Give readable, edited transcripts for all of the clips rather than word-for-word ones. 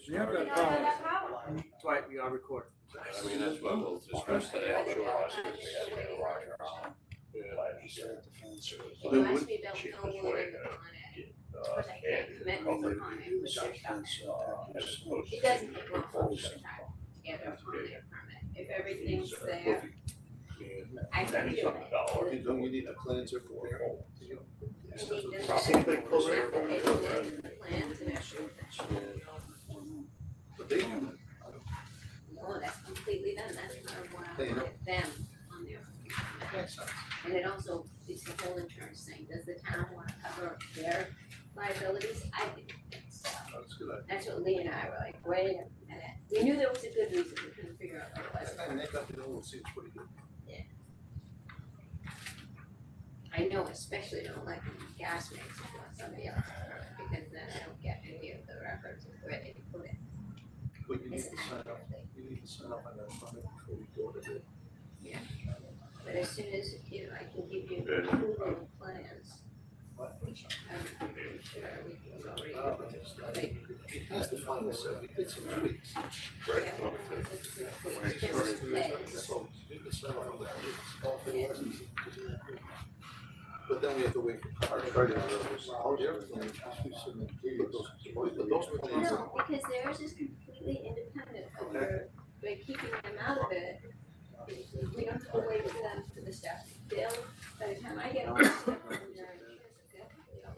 We have that power. Dwight, we are recording. I mean, that's what we'll discuss today, I'm sure. You asked me about downloading the Con Ed. Of course, I can't commit to Con Ed with your stuff. It doesn't take long for us to get a Con Ed permit. If everything's there, I can do it. Don't you need a cleanser for it? I need them to send the plans and everything. But they do. Oh, that's completely done, that's where I want to get them on their permit. Makes sense. And it also is the whole insurance thing, does the town wanna cover their liabilities? I didn't think so. That's good. That's what Lee and I were like, wait a minute, we knew there was a good reason, we couldn't figure out what it was. And they got the old seats pretty good. I know, especially don't like when gas makes it want somebody else to cover it, because then I don't get any of the records of where they put it. But you need It's to an sign up, accurate thing. you need to sign up on that permit before we go to the. But as soon as, you know, I can give you approval of plans, What? I'm pretty sure everything's already. It has to find us, we did some tweaks. Yeah, it's just legs. So you can sign up on that, all for the license. But then we have to wait for our credit. But those plans. No, because theirs is completely independent of your, by keeping them out of it, we don't have to wait for them for the stuff. They'll, by the time I get all the stuff from their insurance, they'll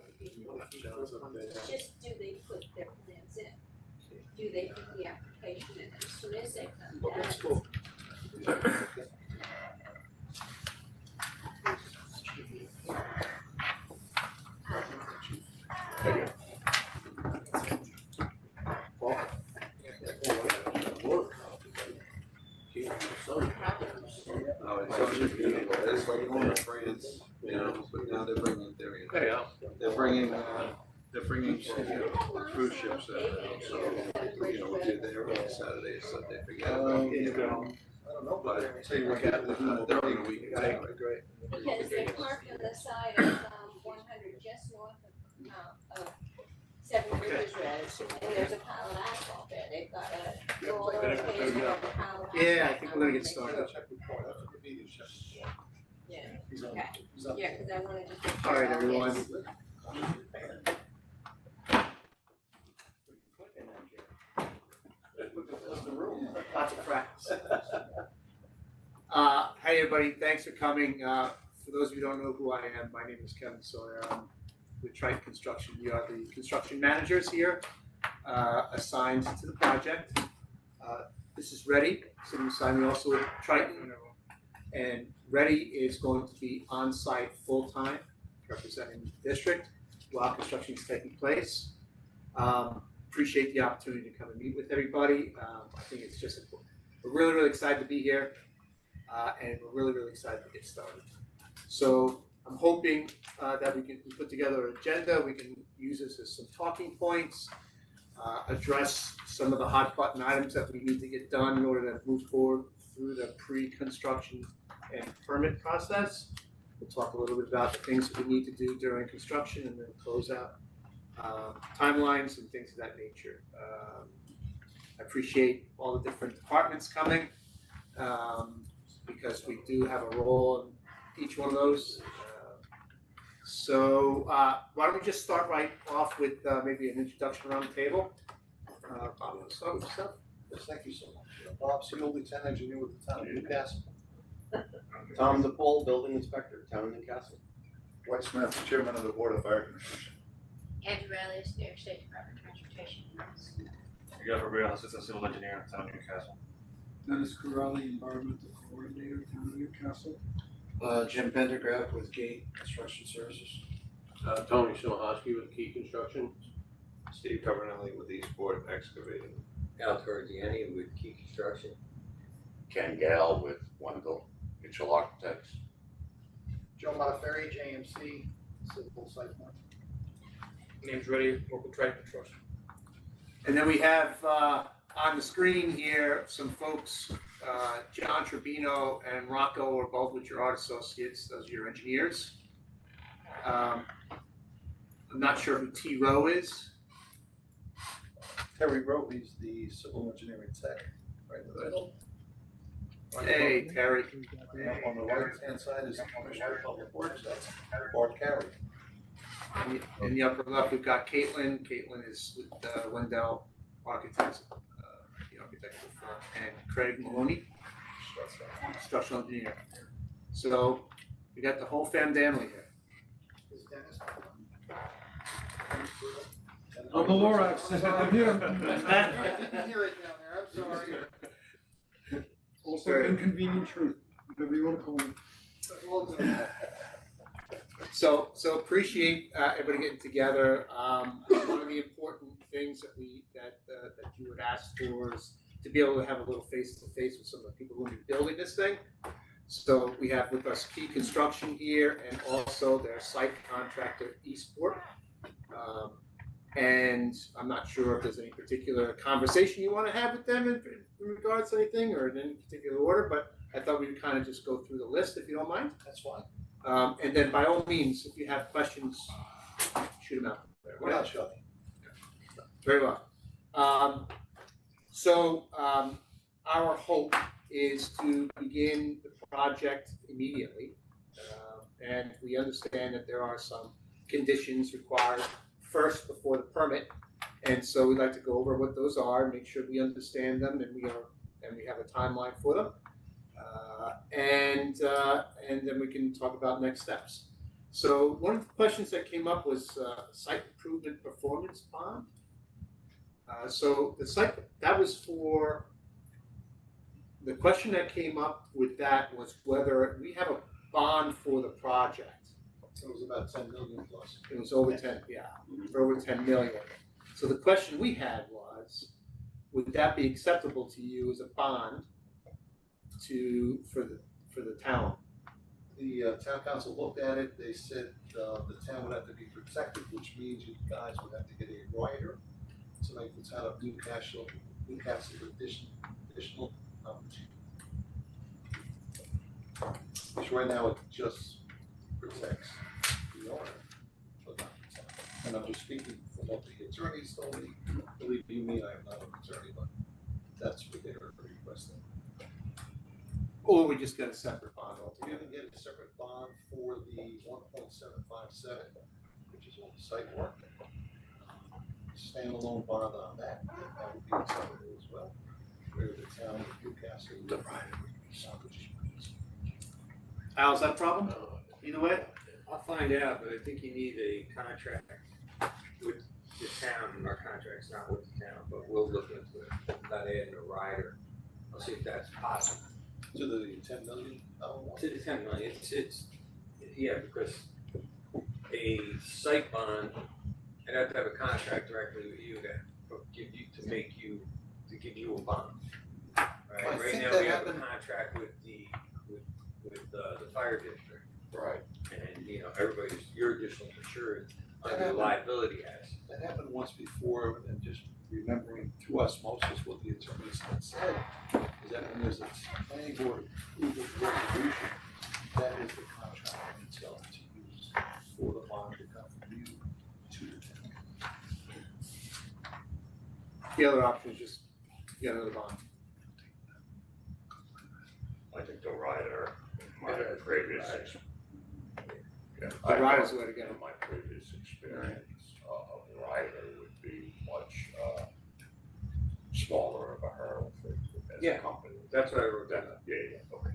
complete all the people. It's just, do they put their plans in? Do they put the application in? As soon as they come Well, back. that's cool. It's like going to France, you know, but now they're bringing, they're bringing cruise ships out, so, you know, we're there on Saturday, Sunday, forget about it. I don't know, but I tell you what, they're on a weekend, great. Because they're parked on the side of 100, just north of Seven Bridges Res, and there's a pile of asphalt there. They've got a roller pavement of a pile of asphalt. Yeah, I think we're gonna get started. Yeah, He's on. okay. He's up. Yeah, because I wanted to. All right, everyone. Lots of practice. Hey, everybody, thanks for coming. For those of you who don't know who I am, my name is Kevin Sawyer. I'm with Triton Construction. We are the construction managers here, assigned to the project. This is Reddy, sitting beside me also with Triton. And Reddy is going to be on site full-time, representing the district while construction is taking place. Appreciate the opportunity to come and meet with everybody. I think it's just, we're really, really excited to be here, and we're really, really excited to get started. So I'm hoping that we can put together an agenda. We can use this as some talking points, address some of the hot button items that we need to get done in order to move forward through the pre-construction and permit process. We'll talk a little bit about the things that we need to do during construction and then close out timelines and things of that nature. I appreciate all the different departments coming because we do have a role in each one of those. So why don't we just start right off with maybe an introduction around the table. Bob, want to start with yourself? Yes, thank you so much. Bob Seal, Lieutenant Engineer with the Town of Newcastle. Tom DePaul, Building Inspector, Town of Newcastle. Dwight Smith, Chairman of the Board of Fire Commissioners. Andrew Riley, New York State Department of Transportation. Gabriel Real, Assistant Civil Engineer, Town of Newcastle. Dennis Corrali, Environmental Coordinator, Town of Newcastle. Jim Pendergraft with Gate Construction Services. Tony Shinohosky with Key Construction. Steve Covernelli with Eastport Excavating. Al Torrigiani with Key Construction. Ken Gale with Wendell Mitchell Architects. Joe Modafferi, JMC, Civil Site Mark. Name's ready, local trade construction. And then we have on the screen here some folks, John Tribino and Rocco are both with your art associates. Those are your engineers. I'm not sure who T. Rowe is. Terry Roby's the civil engineering tech, right in the middle. Hey, Terry. On the right-hand side is the Commissioner of Public Works, that's Bart Carey. In the upper left, we've got Caitlin. Caitlin is with Wendell Architects, the architectural firm, and Craig Maloney, structural engineer. So we got the whole family here. I'm the Lorax. I'm here. I didn't hear it down there, I'm sorry. Also inconvenient truth, whatever you want to call it. So appreciate everybody getting together. One of the important things that you would ask for is to be able to have a little face to face with some of the people who will be building this thing. So we have with us Key Construction here and also their site contractor Eastport. And I'm not sure if there's any particular conversation you want to have with them in regards to anything or in any particular order, but I thought we'd kind of just go through the list if you don't mind. That's fine. And then by all means, if you have questions, shoot them out there. We're not shy. Very well. Our hope is to begin the project immediately. And we understand that there are some conditions required first before the permit. And so we'd like to go over what those are, make sure we understand them and we have a timeline for them. And then we can talk about next steps. So one of the questions that came up was site improvement performance bond. So the site, that was for, the question that came up with that was whether we have a bond for the project. It was about 10 million plus. It was over 10, yeah, over 10 million. So the question we had was, would that be acceptable to you as a bond for the town? The town council looked at it, they said the town would have to be protected, which means you guys would have to get a rider to make the town of Newcastle additional which right now it just protects the owner, but not the town. And I'm just speaking from what the attorneys told me, believe you me, I am not an attorney, but that's what they are requesting. Or we just got a separate bond You altogether? can get a separate bond for the 1.757, which is all the site work. Standalone bond on that would be acceptable as well. Where the town of Newcastle. The Al, is that a problem? Either way? I'll find out, but I think you need a contract with the town, our contract's not with the town, but we'll look into it, about adding a rider. I'll see if that's possible. To the 10 million one? To the 10 million, it's, yeah, because a site bond, I'd have to have a contract directly with you to give you a bond. I Right think now that we have a happened- contract with the fire district. Right. And, you're additional insured under the liability as. That happened once before, and just remembering through osmosis what the attorneys had said, is that when there's a planning board approval resolution, that is the contract in itself to use for the bond to come from you to the town. The other option is just get another bond. I think the rider, my previous, The rider's the way to go. in my previous experience, a rider would be much, smaller of a hurdle for, as Yeah. a company. That's what I wrote down. Yeah, okay.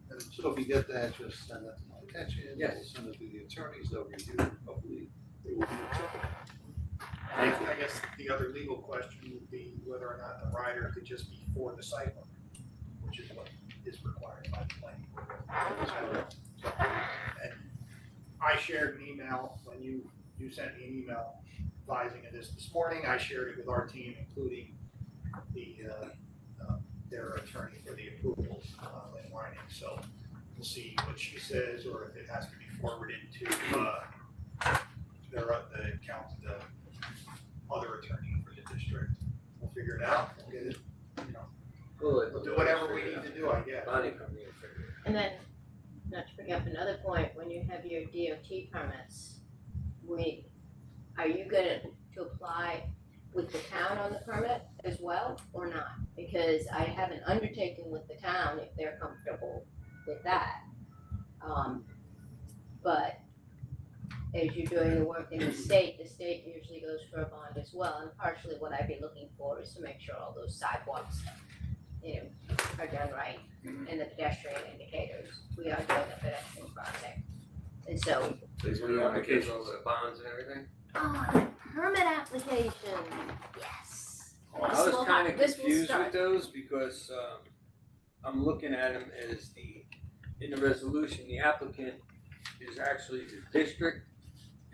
And so if you get that, just send that to my attention, Yes. we'll send it to the attorneys, they'll review it, hopefully it will be acceptable. I guess the other legal question would be whether or not the rider could just be for the site work, which is what is required by the planning board. And I shared an email, when you sent me an email advising of this morning, I shared it with our team, including their attorney for the approvals, in writing, so we'll see what she says, or if it has to be forwarded to, the other attorney for the district. We'll figure it out, we'll get it, we'll do whatever we need to do, I guess. Bonding company will figure it out. And then, not to bring up another point, when you have your DOT permits, are you gonna to apply with the town on the permit as well, or not? Because I have an undertaking with the town if they're comfortable with that. But as you're doing the work in the state usually goes for a bond as well, and partially what I'd be looking for is to make sure all those sidewalks, are done right, and the pedestrian indicators, we are doing a pedestrian project. And so, These are the applications, the bonds and everything. the permit application, yes. I was kinda confused with those because, I'm looking at them as in the resolution, the applicant is actually the district.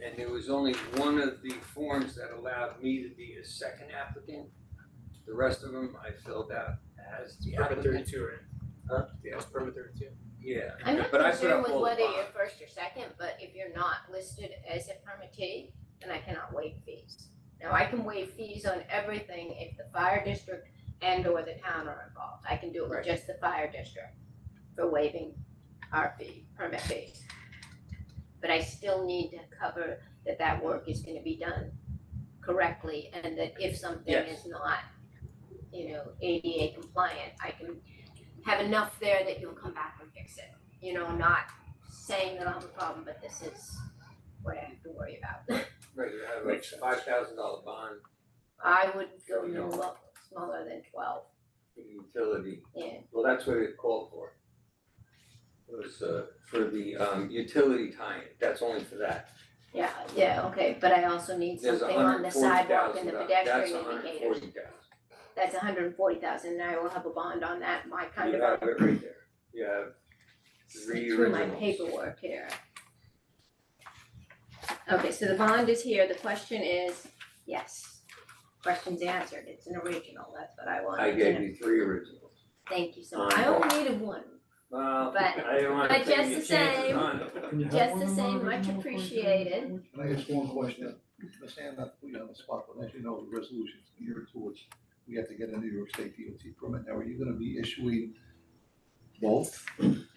And there was only one of the forms that allowed me to be a second applicant. The rest of them I filled out as the Permit applicant. 32, right? Huh? Yeah, it's permit 32. Yeah, I'm not but I put concerned up with all the whether you're bonds. first or second, but if you're not listed as a permittee, then I cannot waive fees. Now, I can waive fees on everything if the fire district and or the town are involved. I can do it with Right. just the fire district for waiving our fee, permit fees. But I still need to cover that work is gonna be done correctly, and that if something Yes. is not, ADA compliant, I can have enough there that you'll come back and fix it. Not saying that I'm the problem, but this is what I have to worry about. Right, you have a Makes sense. $5,000 bond I would go no smaller than 12, for the utility. yeah. Well, that's what it called for. It was, for the, utility tie-in, that's only for that. Yeah, okay, but I also need There's something on the sidewalk and the $140,000, pedestrian that's indicators. $140,000. That's $140,000, and I will have a bond on that, my kind You of. have it right there. You have three Through my originals. paperwork here. Okay, so the bond is here, the question is, yes, question's answered, it's an original, that's what I I wanted to gave know. you 3 originals. Thank you so much, I only needed one, Well, But- I didn't wanna but take just your the chances same- on it. Can you have just one the of them same, on much original appreciated. Can I ask one question? Ms. Ann, not to put you on the spot, but as you know, the resolution's geared towards, we have to get a New York State DOT permit. Now, are you gonna be issuing both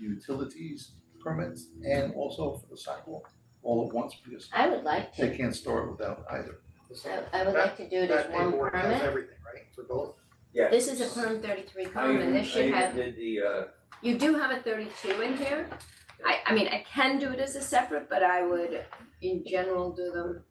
utilities permits and also for the sidewalk all at once? Because I would like they to, can't start without either. I would like to do it as That one paperwork does permit. everything, right, for both? Yes. This is a perm 33 com, and this should have, I even did the, you do have a 32 in here. I mean, I can do it as a separate, but I would, in general, do them.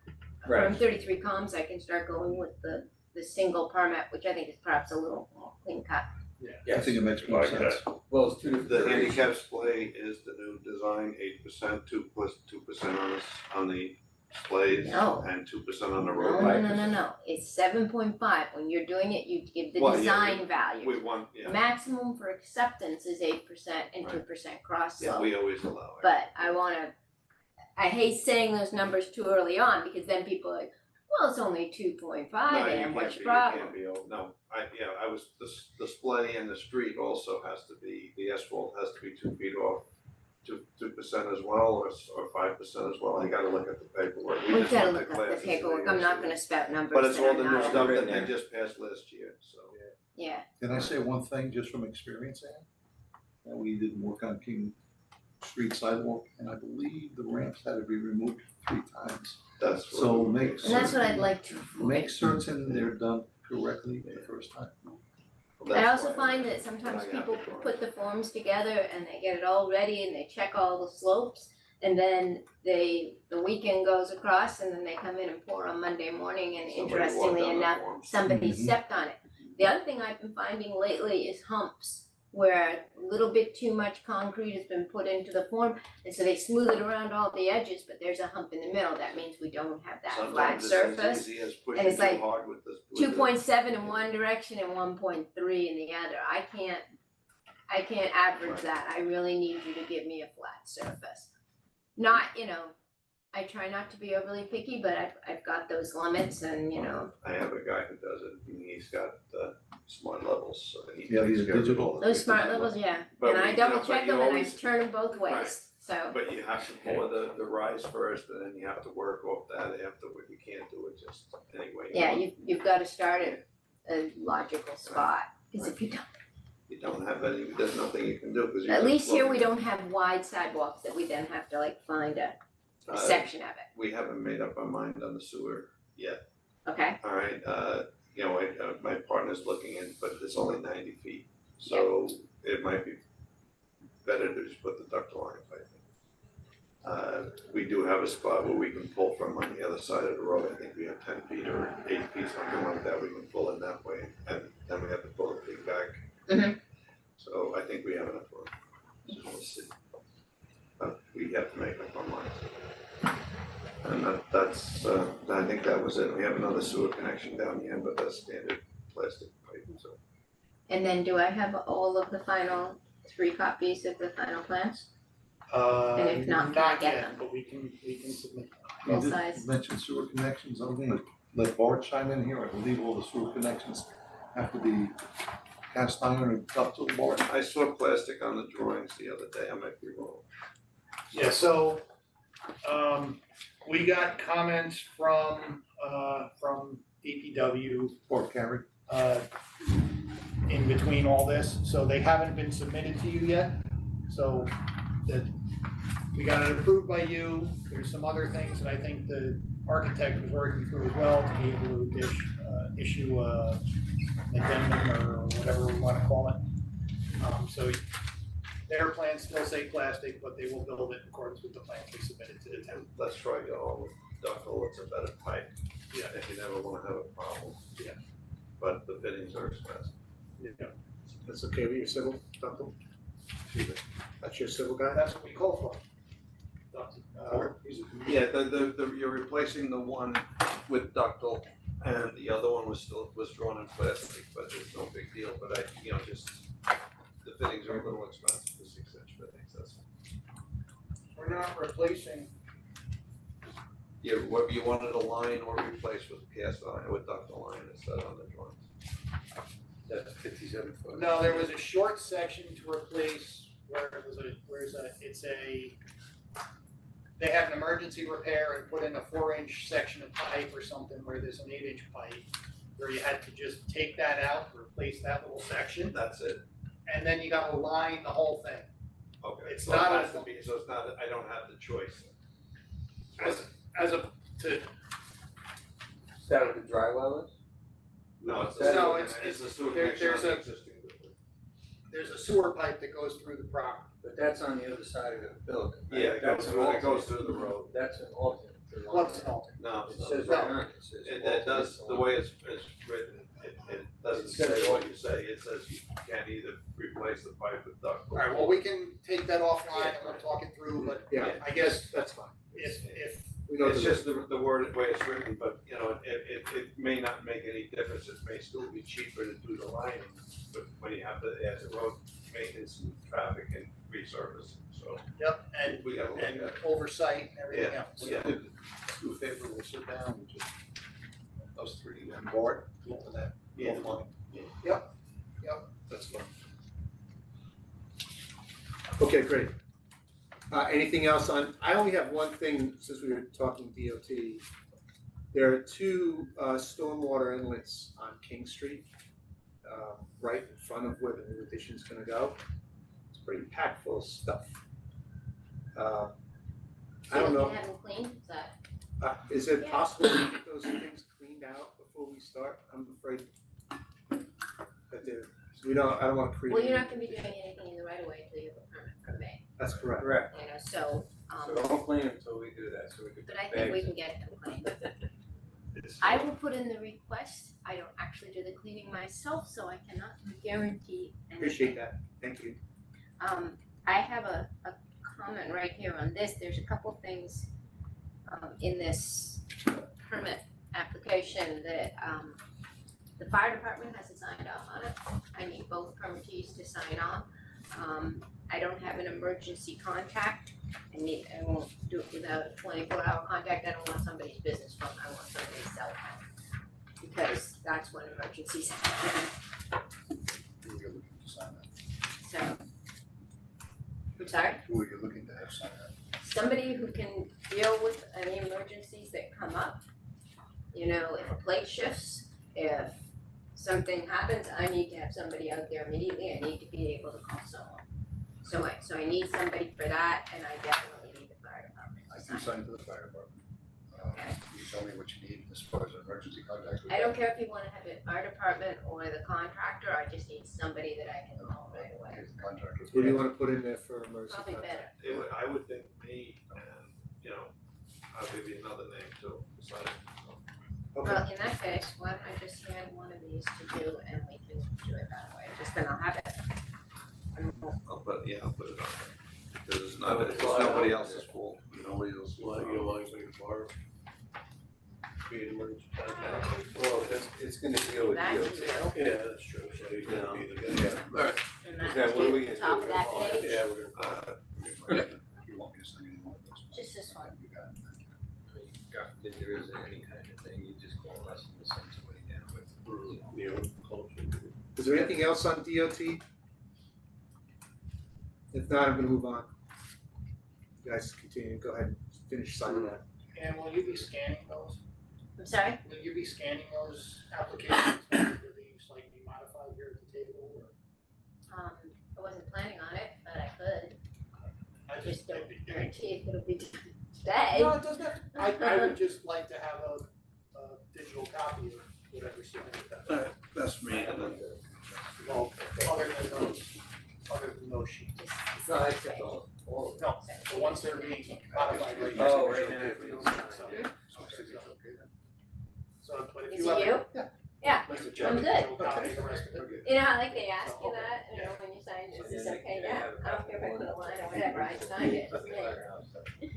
Right. From 33 comms, I can start going with the single permit, which I think is perhaps a little more clean cut. I yes, think it makes more Like sense. well, it's 2 different. The versions. handicap display is the new design, 8%, 2% on the displays, No. and 2% on the No, road. no, it's 7.5, when you're doing it, you give the Well, yeah, design value. We want, yeah, Maximum for acceptance is 8% and Right. 2% cross yeah, slope. we always allow it. But I hate saying those numbers too early on, because then people are like, well, it's only 2.5, and what's your problem? You can't be, no, I was, this display in the street also has to be, the asphalt has to be 2 feet off. 2% as well, or 5% as well, I gotta look at the paperwork. We We've just gotta went to look up the classes paperwork, today, I'm not so- gonna spout numbers But it's that all I'm the new not stuff aware that of. they just passed last year, so. Yeah, Can I say one thing just from experience, Ann? That we did work on King Street sidewalk, and I believe the ramps had to be removed 3 times. That's what. So make and that's what I'd like to avoid. Make certain they're done correctly the first time. I also find that sometimes people put the forms together and they get it all ready and they check all the slopes. And then the weekend goes across and then they come in and pour on Monday morning, and interestingly enough, somebody Mhm. stepped on it. The other thing I've been finding lately is humps, where a little bit too much concrete has been put into the form, and so they smooth it around all the edges, but there's a hump in the middle, that means we don't have that flat surface. Sometimes it's as easy as and pushing it's like too hard with this. 2.7 in one direction and 1.3 in the other. I can't average that. I really need you to give me a flat surface. Not, I try not to be overly picky, but I've got those limits, and I have a guy who does it, and he's got smart levels, so he Yeah, takes he's care of digital. all the those smart digital. levels, yeah. But And I we- double but check you them and I always- turn them both ways, Right. so. But you have to pour the rise first, and then you have to work off that afterward, you can't do it just anyway. Yeah, you've gotta start at a logical spot, because if you don't, You don't have any, there's nothing you can do, because you're. at just least here we floating. don't have wide sidewalks that we then have to find a Uh, section of it. We haven't made up our mind on the sewer yet. Okay, Alright, my partner's looking in, but it's only 90 feet, so it might be better to just put the ductile line pipe in. We do have a spot where we can pull from on the other side of the road, I think we have 10 feet or 8 feet, something like that, we can pull in that way, and then we have to pull the thing back. Mhm. So I think we have enough room, so we'll see. But we have to make up our minds. And I think that was it, we have another sewer connection down the end, but that's standard plastic pipe, so. and then do I have all of the final 3 copies of the final plans? And if not, can I get yet, them? but we can submit. Full You did size. mention sewer connections, I'm gonna let Bart chime in here, I believe all the sewer connections have to be cast iron and ductile, Bart. I saw plastic on the drawings the other day, I might be wrong. Yeah, so, we got comments from DPW, Bart Carey. in between all this, so they haven't been submitted to you yet. So that, we got it approved by you, there's some other things that I think the architect was working through as well to be able to issue an addendum or whatever we wanna call it. So their plans still say plastic, but they will build it in accordance with the plans we submitted to the town. Let's try to go with ductile, it's a better pipe, Yeah. if you never wanna have a problem. Yeah. But the fittings are expensive. Yeah. That's okay with your civil, ductile? That's your civil guy? That's what we call for. Yeah, you're replacing the one with ductile, and the other one was drawn in plastic, but it's no big deal, but the fittings are a little expensive, the 6-inch fittings, that's. We're not replacing. Yeah, what you wanted a line or replace with cast iron, with ductile iron instead on the drawings. That's 57 foot. No, there was a short section to replace they had an emergency repair and put in a 4-inch section of pipe or something where there's an 8-inch pipe, where you had to just take that out, replace that little section, That's it, and then you gotta line the whole thing. okay. It's So not it a- has to be, so it's not, I don't have the choice. As a, to, Is that what the dry well is? No, it's No, a sewer, it's- it's a sewer there- connection on there's the a- existing building. there's a sewer pipe that goes through the property. But that's on the other side of the building. right? Yeah, it That's goes an through, it goes alternate. through the road. That's an alternate. What's an alternate? No, It no. says No. right on it, it says. It does, the way it's written, it doesn't say what you say, it says you can't either replace the pipe with ductile. Alright, well, we can take that offline and we'll talk it through, but Yeah, I guess that's fine. if We know It's the- just the word, the way it's written, but it may not make any difference, it may still be cheaper to do the lining, but when you have to add the road maintenance and traffic and resurfacing, so Yep, and we gotta look at it. oversight and everything Yeah. else. Yeah. Do a favor, we'll sit down and just, those three, and Bart, look at that, Yeah. both line. Yep. That's fine. Okay, great. Anything else I only have one thing, since we were talking DOT. There are 2 stormwater inlets on King Street, right in front of where the new addition's gonna go. It's pretty packed full of stuff. I don't know, So you can have them cleaned, is that? is it possible to get those things cleaned out before we start? I'm afraid that I don't wanna create. Well, you're not gonna be doing anything in the right of way until you have a permit from May, That's correct. Correct. you know, so, So don't clean them until we do that, so we can. but I think we can get them cleaned. It's- I will put in the request, I don't actually do the cleaning myself, so I cannot guarantee anything. Appreciate that, thank you. I have a comment right here on this, there's a couple things, in this permit application that, the fire department hasn't signed off on it. I need both permittees to sign on. I don't have an emergency contact, I won't do it without a 24-hour contact, I don't want somebody's business phone, I want somebody's cell phone. Because that's when emergencies happen, Who are you looking to sign that? so. I'm sorry? Who are you looking to have sign that? Somebody who can deal with any emergencies that come up. You know, if a plate shifts, if something happens, I need to have somebody out there immediately, I need to be able to call someone. So I need somebody for that, and I definitely need the fire department I to can sign. sign for the fire department. Okay. You tell me what you need as far as emergency contact. I don't care if you wanna have it our department or the contractor, I just need somebody that I can call right away. Here's the contractor. Who do you wanna put in there for emergency Probably contact? better. I would think me and, I'll give you another name too, besides. Okay, Well, in that case, why don't I just hand one of these to you and we can do it that way, just then I'll have it. I'll put it on there, because it's nobody else's fault. Nobody else, like, you know, like, tomorrow. Be an emergency contact. Well, it's gonna deal with That's you. you. Yeah, that's true, so he's gonna be the guy. Yeah. Alright. And Is that's that what are we the gonna top do? of that page, Yeah, we're gonna. You want me to send you one of those? just this one. You got it. If there is any kind of thing, you just call us and we'll send somebody down with. You know, culture. is there anything else on DOT? If not, I'm gonna move on. You guys continue, go ahead, finish signing that. And will you be scanning those? I'm sorry? Will you be scanning those applications that will be slightly modified here at the table, or? I wasn't planning on it, but I could, I just don't I- guarantee if it'll be done today. No, it doesn't have, I would just like to have a digital copy of whatever submitted. That's me, and then. Well, other than those sheets. Just- No, I accept all of No, the ones that are being modified right Oh, now. right now. So, but if Is you it have. you? Yeah, Like the I'm good. digital copy, the rest of it. You know how like they ask you that, you know, when you sign, is this okay? Yeah, I don't care if I put a line or whatever, I signed it, it's me.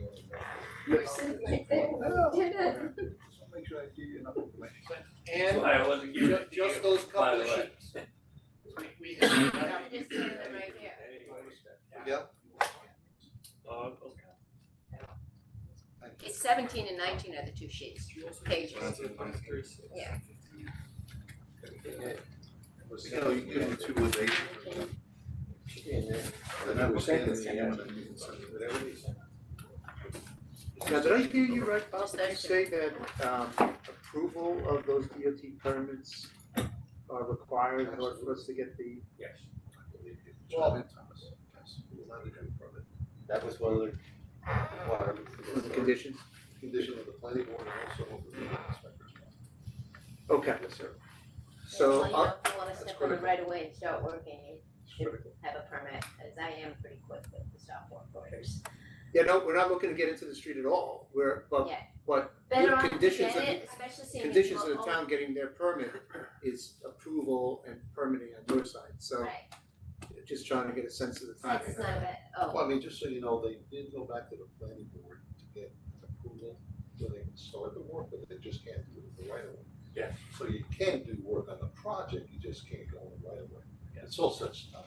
You're sitting right there, did it. Just wanna make sure I give you enough information. And I wasn't giving it to just you, those by couple the of way. sheets. We have, I'm just doing them right here. Yep. Okay. It's 17 and 19 are the two sheets, pages. Yeah. You know, you can give me two with eight. And I was thinking the end, and you can send it whatever you send. Now, did I hear you right, Bob, Just did you those say that, approval of those DOT permits are required in order for us to get the, Yes. Well, Thomas, yes, we will not issue a permit. That was one of the requirements. the conditions? Condition of the planning board and also of the building inspector's. Okay, Yes, sir. so, Well, you know, if you wanna step on it right away and start working, you It's should critical. have a permit, cause I am pretty quick with the stop work orders. yeah, no, we're not looking to get into the street at all, Yeah. but Better off to conditions get of it, especially seeing. conditions of people the town getting their permit is approval and permitting on your side, so Right, just trying to get a sense of the timing. that's not a bad, Well, oh, I mean, just so you know, they did go back to the planning board to get an approval, so they can start the work, but they just can't do it the right of way. Yeah. So you can do work on the project, you just can't go in the right of way. It's all such time.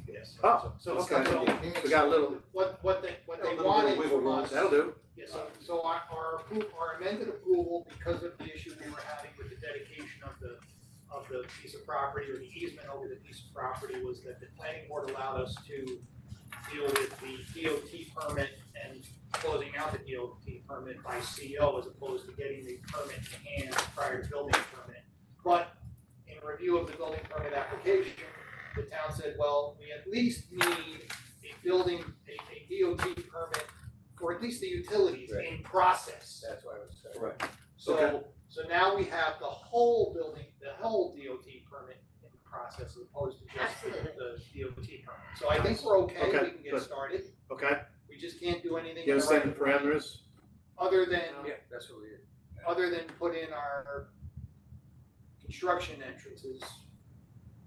Yes. Oh, So, okay. so We got a little, what they A little bit wanted of wiggle from room. us. that'll do. Yeah, so our amended approval, because of the issue we were having with the dedication of the piece of property or the easement over the piece of property, was that the planning board allowed us to deal with the DOT permit and closing out the DOT permit by CO as opposed to getting the permit in hand prior to building permit. But in review of the building permit application, the town said, well, we at least need a DOT permit for at least the utilities in process. That's why I was saying. Right. So now we have the whole building, the whole DOT permit in process as opposed to just Absolutely. the DOT permit. So I think we're okay, we Okay, can get good. started, Okay, we just can't do anything you in the right understand the of way, parameters? other than, Yeah, that's what we did. other than put in our construction entrances,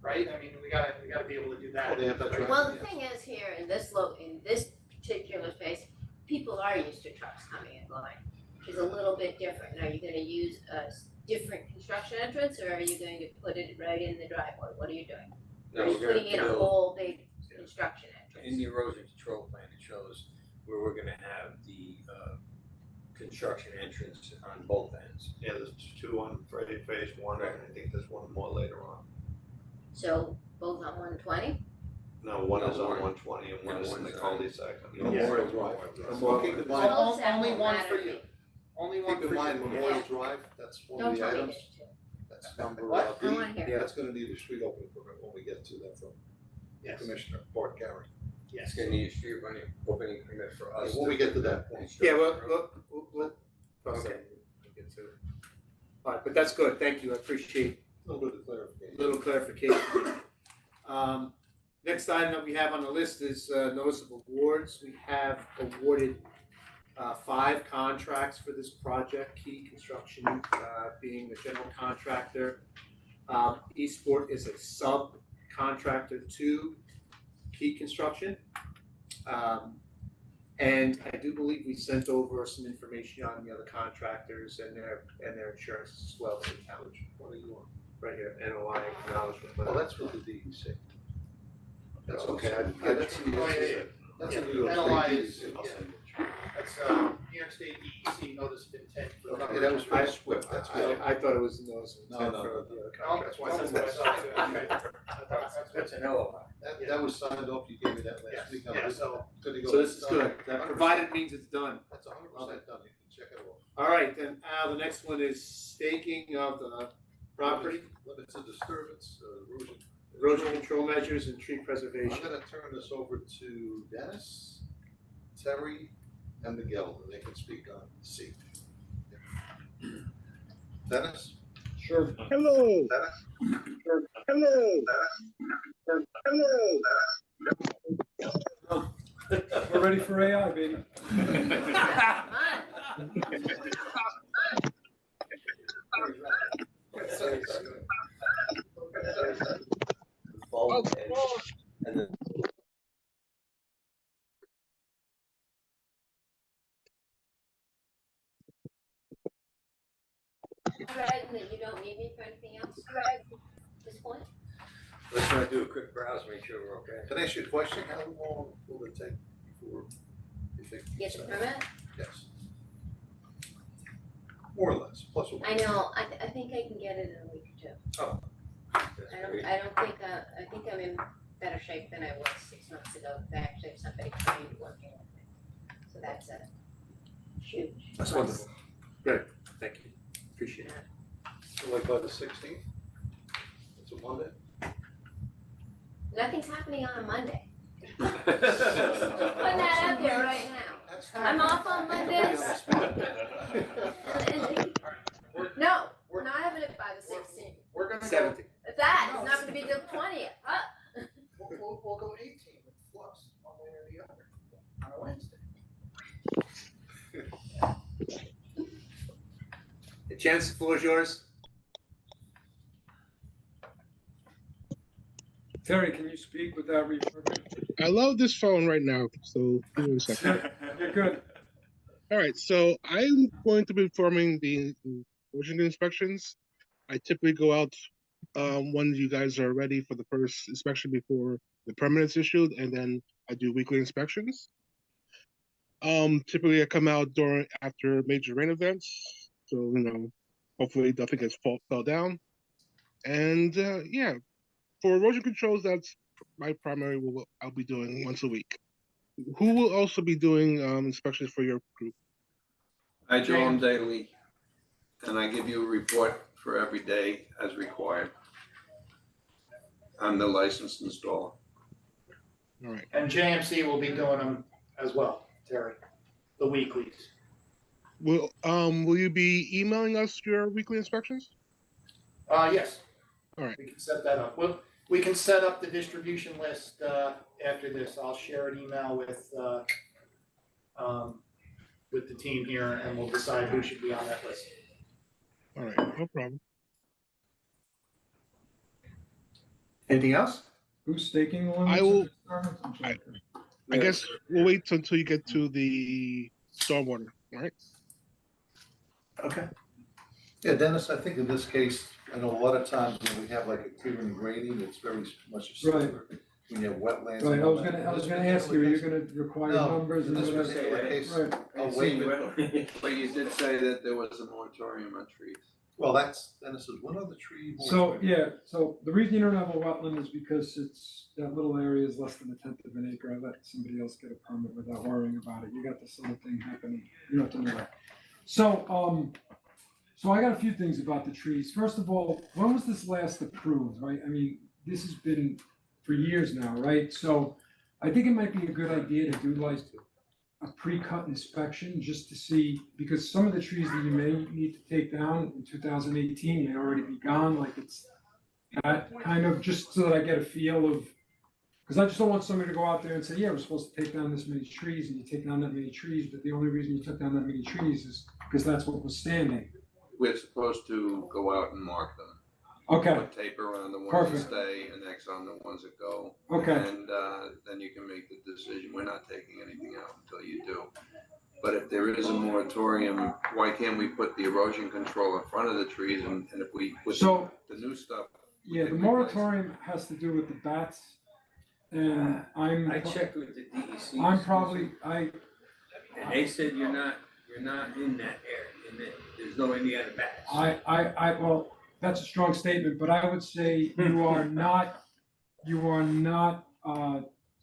right? I mean, we gotta be able to do that. Well, they have that right. well, the thing is here, in this in this particular space, people are used to trucks coming and going. Is a little bit different, are you gonna use a different construction entrance, or are you going to put it right in the driveway, what are you doing? No, Are you we're gonna putting in a build- whole big construction entrance? In the erosion control plan, it shows where we're gonna have the construction entrance on both ends. Yeah, there's two on phase one, and I think there's one more later on. So, both on 120? No, one is No, on one. 120 and one is in the One's cul-de-sac. Memorial Drive. Memorial. Keep in Well, mind, Both only won't one matter for to you. me. Only one keep for in mind, you. Memorial Yeah. Drive, that's one Don't of the tell me items, there's two. that's number What? I B. wanna hear. Yeah, that's gonna need a street opening permit when we get to that from Yes, Commissioner Bart Gary. yes. It's gonna need a street opening permit for us. When we get to that point. Yeah, we'll cross that. All right, but that's good, thank you, I appreciate A little bit of clarification. little clarification. Next item that we have on the list is notice of awards. We have awarded 5 contracts for this project, Key Construction being the general contractor. Eastport is a subcontractor to Key Construction. And I do believe we sent over some information on the other contractors and their insurance as well to the town. What do you want? Right here, NOI acknowledgement. Oh, that's with the DEC. That's Okay. Yeah, that's in the, that's in New York NOI State is- DEC. That's, New York State DEC notice of intent for. Okay, that was for SWIP, that's good. I thought it was the notice of intent No, for no, the other No, contract. that's why I said what I saw too. Okay. That's Good to know about. That was signed off, you gave me that Yes, last week. yeah, so, Good to go. So this is Done. good, that 100%. provided means it's done. That's 100% done, you can check it off. All right, then, the next one is staking of the property, Limits of disturbance, erosion. erosion control measures and tree I'm preservation. gonna turn this over to Dennis, Terry, and Miguel, and they can speak on C. Dennis? Sure. Hello. Hello. Hello. We're ready for AI, baby. Greg, that you don't need me for anything else, Greg, at this point? Let's try to do a quick browse, make sure we're okay. Can I ask you a question? How long will it take before you think? you Get the can permit? sign? Yes. More or less, plus or I minus. know, I think I can get it in a week or two. That's great. I don't think, I think I'm in better shape than I was 6 months ago, I actually have somebody trained working with me. So that's a huge That's plus. wonderful. Good, thank you, appreciate it. So like by the 16th? It's a Monday? Nothing's happening on a Monday. Putting that out there right now. I'm off on Mondays. No, we're not having it by the 16th. we're gonna go, 17. That is not gonna be till 20th, huh? we'll go 18 with flux, one way or the other, on a Wednesday. Chance, the floor is yours. Terry, can you speak without reverbing? I love this phone right now, so give me a second. You're good. All right, so I'm going to be performing the erosion inspections. I typically go out when you guys are ready for the first inspection before the permit is issued, and then I do weekly inspections. Typically I come out after major rain events, so hopefully nothing gets fell down. And yeah, for erosion controls, that's my primary. I'll be doing once a week. Who will also be doing inspections for your group? I do them daily, and I give you a report for every day as required. I'm the licensed installer. All right. And JMC will be doing them as well, Terry, the weeklies. Will you be emailing us your weekly inspections? Yes. All right. We can set that up. We can set up the distribution list, after this. I'll share an email with the team here, and we'll decide who should be on that list. All right, no problem. Anything else? Who's staking the limits? I will- of disturbance? I'm sorry. I guess we'll wait until you get to the stormwater, all right? Okay. Yeah, Dennis, I think in this case, I know a lot of times when we have like a clearing grading, it's very much similar. When you have wetlands. Right, and I was all that. gonna, I was In gonna this ask you, are you particular gonna require No, numbers and in this whatever? particular case, Right. I'll waive it. But you did say that there was a moratorium on trees. Well, Dennis says, one other tree. So, yeah, so the reason you don't have a wetland is because that little area is less than 1/10 of an acre. I let somebody else get a permit without worrying about it. You got this little thing happening, you don't have to know that. So I got a few things about the trees. First of all, when was this last approved, right? I mean, this has been for years now, right? So I think it might be a good idea to do like a pre-cut inspection just to see, because some of the trees that you may need to take down in 2018 may already be gone, like it's that kind of, just so that I get a feel of, because I just don't want somebody to go out there and say, yeah, we're supposed to take down this many trees, and you take down that many trees, but the only reason you took down that many trees is because that's what was standing. We're supposed to go out and mark them. Okay, Put tape around the ones Perfect. that stay and X on the ones that go. okay, And then you can make the decision. We're not taking anything out until you do. But if there is a moratorium, why can't we put the erosion control in front of the trees, and if we put So- the new stuff? yeah, the can replace it. moratorium has to do with the bats, and I checked with the DEC. I'm probably, And they said you're not in that area, there's no Indiana bats. well, that's a strong statement, but I would say you are not,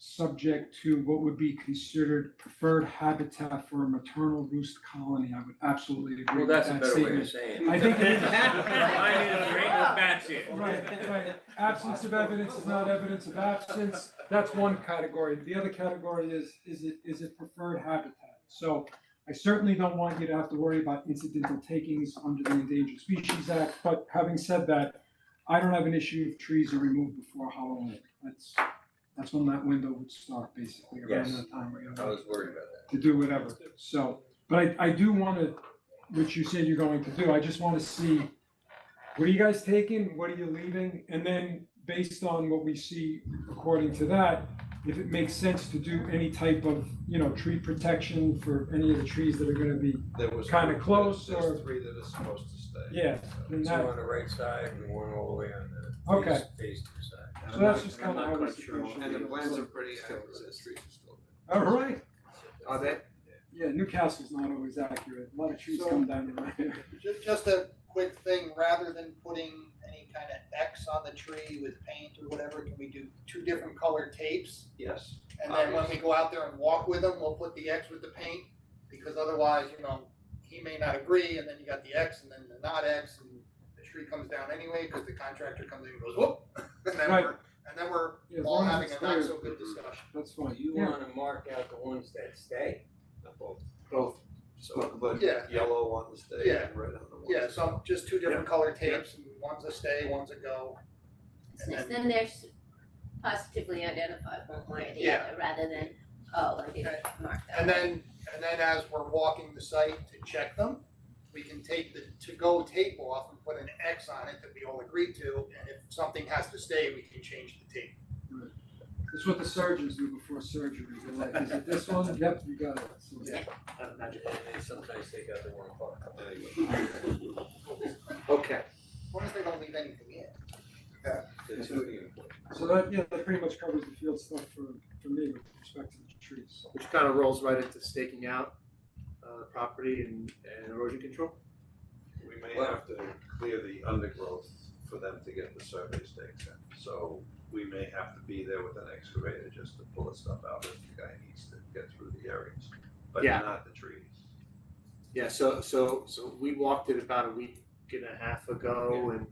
subject to what would be considered preferred habitat for a maternal roost colony. I would absolutely agree Well, with that's a that better way of statement. saying it. I think it is. I mean, there ain't no bats here. Right. Absence of evidence is not evidence of absence. That's one category. The other category is it preferred habitat? So I certainly don't want you to have to worry about incidental takings under the Endangered Species Act, but having said that, I don't have an issue if trees are removed before Halloween. That's when that window would start, basically, around Yes. that time where you're I was worried about that. to do whatever. So, but I do wanna, which you said you're going to do, I just wanna see, what are you guys taking, what are you leaving? And then, based on what we see according to that, if it makes sense to do any type of, tree protection for any of the trees that are gonna be, There was kinda close, there's or- 3 that are supposed to stay. yeah, then Two that, on the right side and one all the way on the Okay. phase 2 side. so that's just I'm kinda not how we quite sure. should. And the plans are pretty accurate, the trees are still there. All right, Are they? yeah, Newcastle's not always accurate, a lot of trees So- come down around here. Just a quick thing, rather than putting any kind of X on the tree with paint or whatever, can we do 2 different colored tapes? Yes. And then when we go out there and walk with them, we'll put the X with the paint, because otherwise, he may not agree, and then you got the X and then the not X, and the tree comes down anyway, because the contractor comes in and goes, whoop. Right. And then we're Yeah, as all long as having it's a not clear. so good discussion. That's fine. You Yeah. wanna mark out the ones that stay? Both. So, but Yeah. yellow on the stay Yeah. and red on the ones. Yeah, so just 2 different colored tapes, and one's a stay, one's a go. And Since then- then there's positively identifiable one or the Yeah. other, rather than, oh, I didn't mark that. And then as we're walking the site to check them, we can take the to-go tape off and put an X on it that we all agree to, and if something has to stay, we can change the tape. It's what the surgeons do before surgery. They're like, is it this one? Yep, you got it. So, Yeah. Magic. And they sometimes take out the wrong part. Okay. As long as they don't leave anything in. The two of you. So that pretty much covers the field stuff for me with respect to the trees. Which kind of rolls right into staking out property and erosion control. We may have to clear the undergrowth for them to get the survey stakes in. So we may have to be there with an excavator just to pull the stuff out if the guy needs to get through the areas, but Yeah. not the trees. Yeah, so we walked it about a week and a half ago, and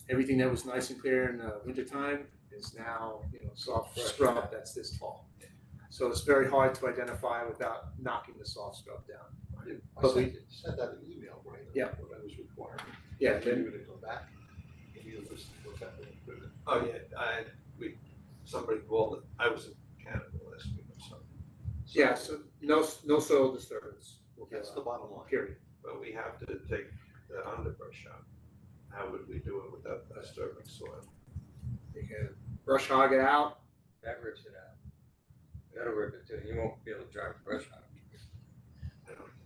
everything that was nice and clear in the wintertime is now, soft scrub that's this tall. So it's very hard to identify without knocking the soft scrub down. I But we- sent that in email, right? Yeah. What I was requiring. Yeah, Then then, you're gonna come back, and you listen to what's happening with it. Oh, yeah, somebody called it, I was in Canada last week or something. yeah, so no soil disturbance. That's the bottom line. Period. But we have to take the underbrush out. How would we do it without disturbing soil? You can brush hog it out. That rips it out. That'll rip it too, you won't be able to drive a brush hog.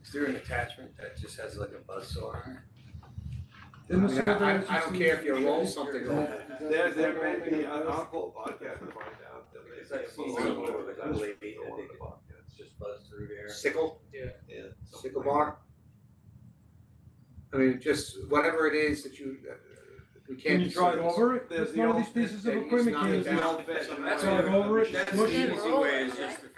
Is there an attachment that just has like a buzzsaw on it? Didn't the I surveyors don't just care if use- you roll something Is over. that- There may be, I'll call Bobcat and find out. That Because they- I've seen some some over the that's lady, for and they the could Bobcats. just buzz through there. Sickle, Yeah. sickle bar. I mean, just whatever it is that we can't. Can you drive over it? There's It's the one of old- these pieces of it's equipment, not can you a bad- That's drive over it? That's Smush the it. easy way, is just to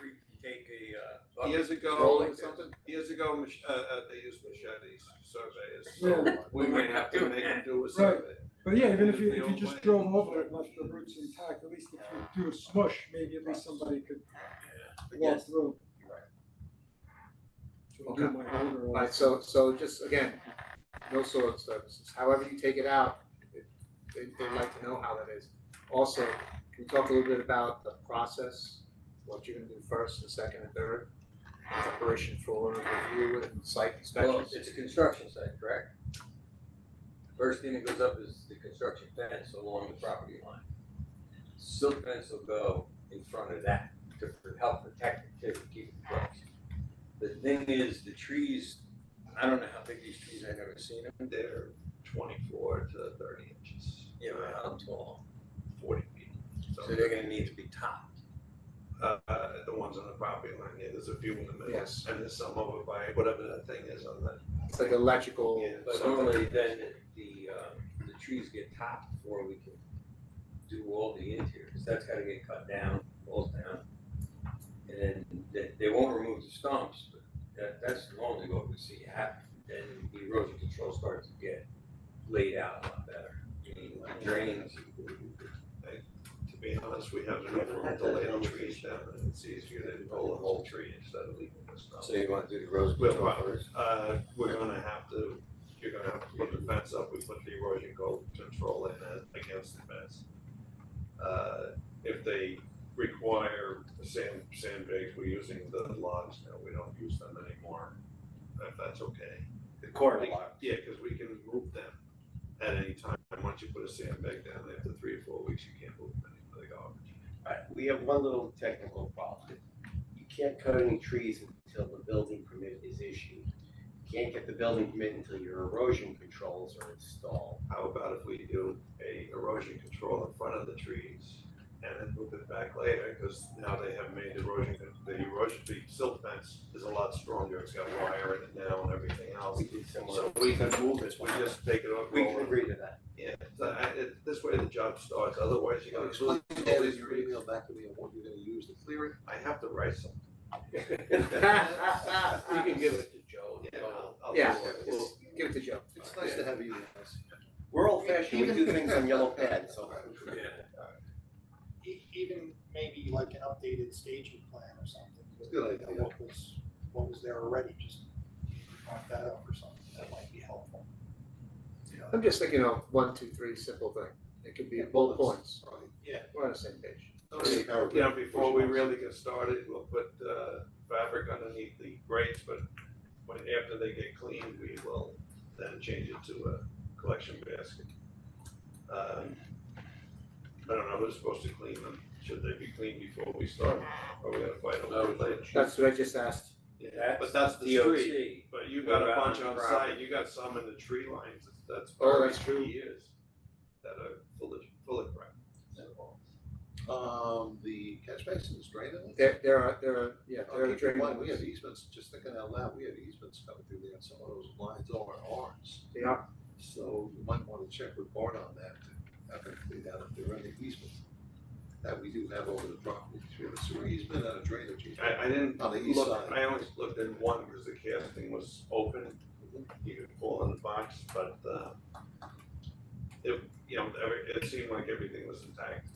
take a, bucket, Years roll ago, like this. years ago, they used machetes, surveyors, Yeah. so we might have to make them do a Right. survey. But yeah, even if The you old just way. drove over it and left the roots intact, at least if you do a smush, maybe at least somebody could walk through. do my odor. Alright, so just again, no soil disturbances, however you take it out, they'd like to know how that is. Also, can you talk a little bit about the process, what you're gonna do first and second and third? Preparation for review and site Well, inspections? it's a construction site, correct? First thing that goes up is the construction fence along the property line. Silt fence will go in front of that to help protect it, to keep it close. The thing is, the trees, I don't know how big these trees, I've never seen them. They're 24 to 30 inches. You know, how tall? 40 feet. So they're gonna need to be topped. The ones on the property line, yeah, there's a few in the middle. Yes. And there's some over by whatever that thing is on the. It's like electrical. Yeah, But something. normally then the trees get topped before we can do all the interior, because that's gotta get cut down, falls down. And then they won't remove the stumps, but that's normally what we see happen. Then the erosion control starts to get laid out a lot better. I mean, drains. To be honest, we have enough room to lay the trees down, and it's easier to pull the whole tree instead of leaving the stump. So you wanna do the erosion Well, control first? we're gonna have to, you're gonna have to put the fence up, we put the erosion control in against the fence. If they require sandbags, we're using the logs now, we don't use them anymore, if that's okay. The corner logs. Yeah, cause we can move them at any time, once you put a sandbag down, after 3 or 4 weeks, you can't move them anymore, they go. Right, we have one little technical problem. You can't cut any trees until the building permit is issued. You can't get the building permit until your erosion controls are installed. How about if we do a erosion control in front of the trees and then move it back later, because now they have made the silt fence is a lot stronger, it's got wire in it now and everything else. We did similar. So we can move it, we just take it over. We can agree to that. Yeah, so this way the job starts, otherwise you gotta. Explain that in your email back to me on what you're gonna use to clear it. I have to write something. You can give it to Joe. Yeah, I'll Yeah, do it. just give it to Joe. It's nice to have emails. We're old fashioned, we do things on yellow pads, so. Even maybe like an updated staging plan or something. Good idea. What was there already, just mark that up or something, that might be helpful. I'm just thinking of 1, 2, 3, simple thing. It could be bullet points. Yeah. We're on the same page. You know, before we really get started, we'll put fabric underneath the grates, but after they get cleaned, we will then change it to a collection basket. I don't know who's supposed to clean them. Should they be cleaned before we start, or we gotta fight over it later? That's what I just asked. Yeah, but that's the DOT. street, but you got a Around bunch the on property. site, you got some in the tree lines, that's Oh, buried that's true. for years, that are full of crap. The catch basins draining. There are Keep in mind, we have drainage. easements, just thinking out loud, we have easements coming through there, and some of those lines are ours. They are. So you might wanna check with Bart on that, to have them clean out if there are any easements that we do have over the property. We have a sewer easement and a drainage easement. I didn't On the east look, side. I only looked at one because the casting was open, you could pull in the box, but, it seemed like everything was intact.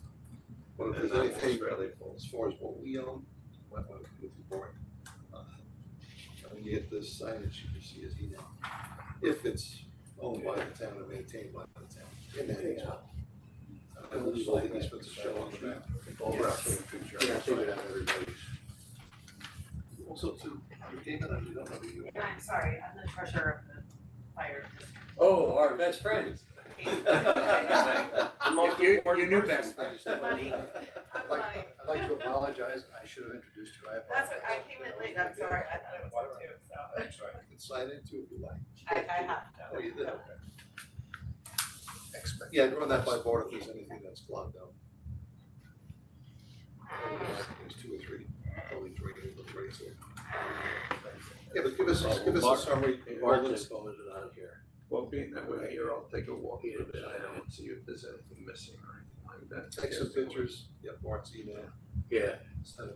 Well, if And there's that was anything, fairly full. as far as what we own, might wanna do with the board. And when you get this signage, you can see as he now, if it's owned by the town and maintained by the town, in that easement. I believe all the easements are shown on the map. Yeah, I figured out everybody's. Also too, you came in, you don't know who you are. I'm sorry, I'm the treasurer of the fire district. Oh, our best friends. You knew best. Money. I'd like to apologize, I should have introduced you, I apologize. That's what, I came in late, I'm sorry, I thought it was up too, so. That's right, you can sign in too if you like. I have to. Oh, you did, okay. Yeah, run that by board if there's anything that's clogged up. I think there's 2 or 3, only 3 in the race there. Yeah, but give us a summary. Mark's info is on here. Well, being that we're here, I'll take a walk through it, I don't see if there's anything missing or anything like that. Take some pictures, yeah, Bart's email. Yeah,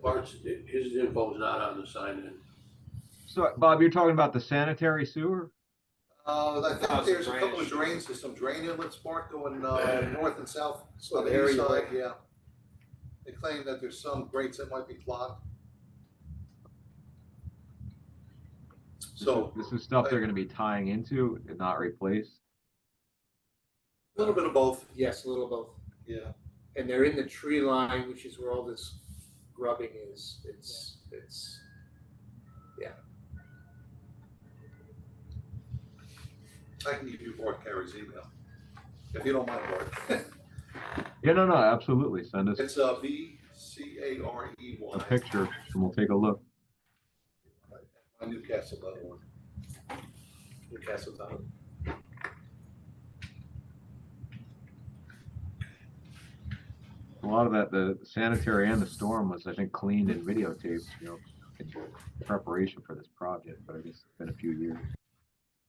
Bart's, his info's not on the sign in. So, Bob, you're talking about the sanitary sewer? I think there's a couple of drains, there's some drain inlets, Bart, going north and south on the east side, yeah. They claim that there's some grates that might be clogged. So, This is stuff they're gonna be tying into and not replace. a little bit of both, Yes, a little of both. yeah. And they're in the tree line, which is where all this grubbing is. It's I can give you Bart Carey's email, if you don't mind, Bart. Yeah, no, absolutely. Send us It's BCAREY. a picture and we'll take a look. My Newcastle, by the way. Newcastle town. A lot of that, the sanitary and the storm was, I think, cleaned and videotaped, in preparation for this project, but I guess it's been a few years.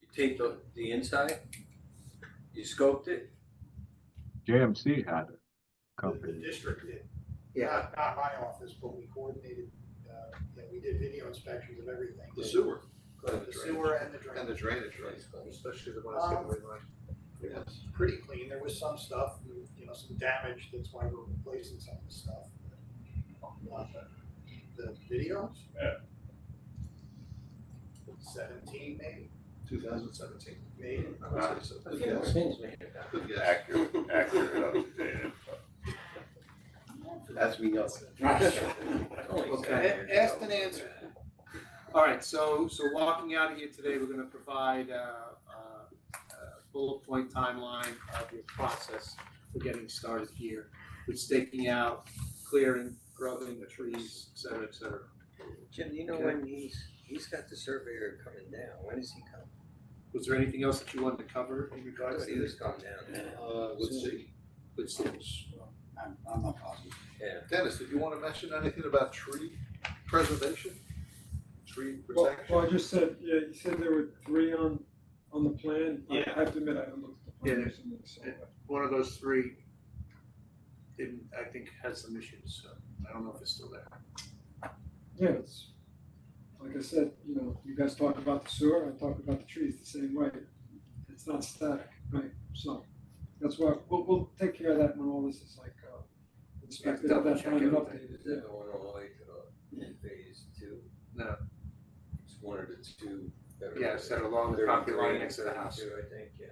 You take the inside, you scoped it, JMC had a The company. district did. Yeah. Not my office, but we coordinated, we did video inspections of everything. The sewer. The sewer and the drainage. And the drainage, right? especially the ones that were in line. It's pretty clean, there was some stuff, some damage, that's why we're replacing some of the stuff. The videos? Yeah. 17 maybe, 2017. maybe. I would say so. I Good think guess. things made it back. Good guess. Accurate, up to date. As we know. Okay. Asked and answered. All right, so walking out of here today, we're gonna provide a bullet point timeline of your process for getting started here with staking out, clearing, grubbing the trees, et cetera, et cetera. Jim, you know when he's got the surveyor coming down, when does he come? Was there anything else that you wanted to cover in I regards thought to he this? was coming down. Let's see. Let's see. I'm not positive. Yeah. Dennis, did you want to mention anything about tree preservation? Tree Well, protection? I just said, yeah, you said there were 3 on the plan. Yeah. I have to admit, I haven't looked at the plan Yeah, recently, so. One of those 3 didn't, I think, had some issues, so I don't know if it's still there. Yeah, it's, like I said, you guys talk about the sewer, I talk about the trees the same way. It's not static, right? So that's why we'll take care of that when all this is like inspected at that time and updated. Is that going all the way to phase 2? No. It's 1 or the 2. that are- Yeah, set along the property line next to the house. 32, I think, yeah.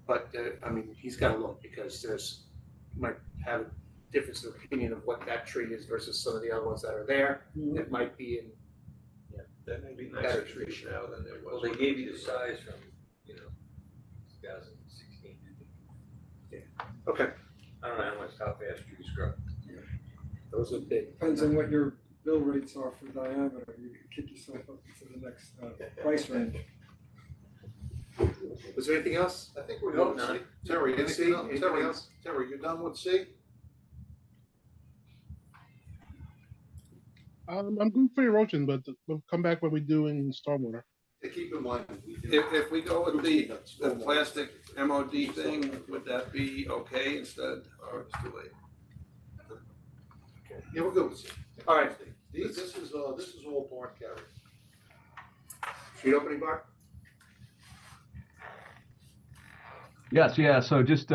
But, I mean, he's gotta look, because might have a difference of opinion of what that tree is versus some of the other ones that are there. Mhm. It might be in, That may be Better nicer tree. trees now than there was. Well, they gave you the size from, 2016, I think. okay, I don't know how much top ash trees grow. those are big. Depends on what your bill rates are for diameter, you could kick yourself up into the next price range. Was there anything else? I think we're No, done. none. Terry, C, anything else? anything Terry, else? Terry, you done with C? I'm good for erosion, but we'll come back when we do in stormwater. Yeah, keep in mind. If we go with the plastic MOD thing, would that be okay instead, or it's too late? Yeah, we're good with C. All right. This is all Bart Carey. Street opening bar? Yes, yeah, so just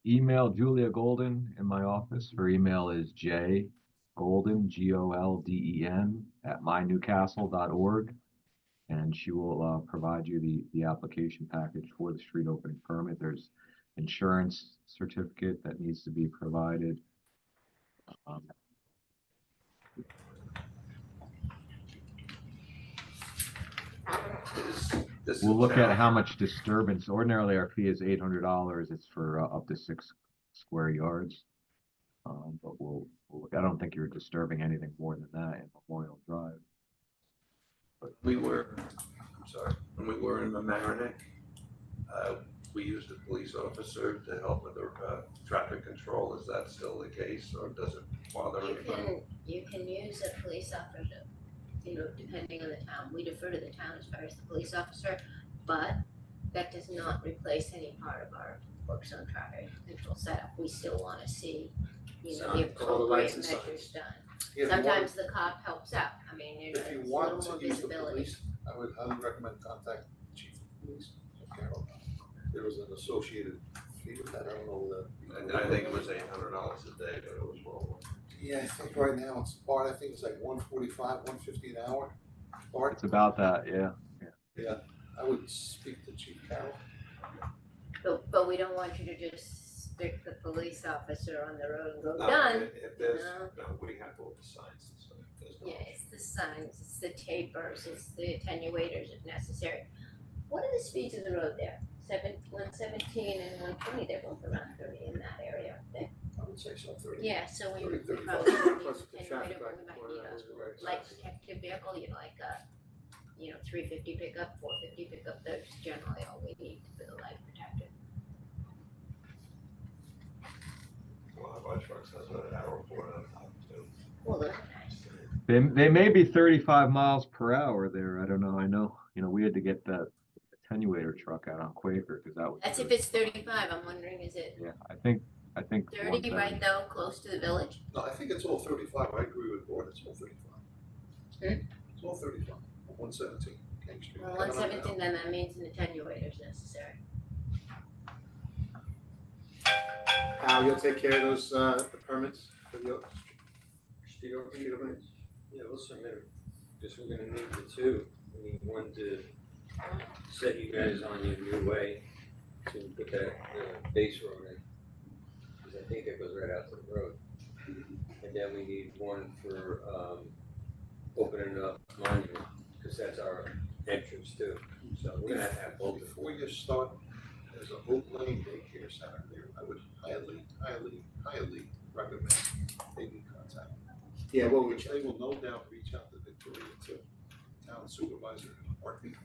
email Julia Golden in my office. Her email is jgolden, GOLDEN, @mynewcastle.org. And she will provide you the application package for the street opening permit. There's insurance certificate that needs to be provided. This is We'll look at challenge. how much disturbance. Ordinarily, our fee is $800. It's for up to 6 square yards. But I don't think you're disturbing anything more than that in Memorial Drive. When we were in Mamaroneck, we used a police officer to help with the traffic control. Is that still the case, or does it bother anybody? You can use a police officer, depending on the town. We defer to the town as far as the police officer, but that does not replace any part of our works on traffic control setup. We still wanna see, the All the appropriate lights and measures signs. done. Yeah, if you Sometimes the cop helps out, I mean, If you it's a want little more to use the visibility. police, I would highly recommend contact the chief of police. There was an associated fee with that, I don't know And I think it was $800 a day, but it was well. Yeah, I think right now it's, Bart, I think it's like $145, $150 an hour. Bart, It's about that, yeah. yeah, I would speak to Chief Carroll. But we don't want you to just stick the police officer on the road and go, No, done. if there's, No. no, what do you have to with the signs and stuff? There's no- Yeah, it's the signs, it's the tapers, it's the attenuators if necessary. What are the speeds of the road there? 117 and 120, they're both around 30 in that area, aren't they? I would say so, 30. Yeah, so we 30, 35. probably need Plus an the attenuator, traffic but light we might before need that is correct. a light protective vehicle, like a, 350 pickup, 450 pickup, that's generally all we need for the light protector. One of our trucks has an arrow port on top too. Well, those are nice. They may be 35 miles per hour there. I don't know. I know, we had to get that attenuator truck out on Quaker because that was. That's if it's 35, I'm wondering, is it Yeah, I think 30 right 170. though, close to the village? No, I think it's all 35, I agree with Gordon, it's all 35. Hmm? It's all 35, 117 King Street. Well, 117, then that means an attenuator is necessary. Al, you'll take care of those, the permits for the Street opening? Yeah, we'll submit it, because we're gonna need the two. We need one to set you guys on your new way to put that, base road in. Cause I think it goes right out to the road. And then we need one for, opening up Monument, cause that's our entrance too. So we're gonna have both. Before you start, there's a Oak Lane daycare center there, I would highly recommend making contact. Yeah, well, Which they will no doubt reach out to Victoria too, town supervisor, Martin.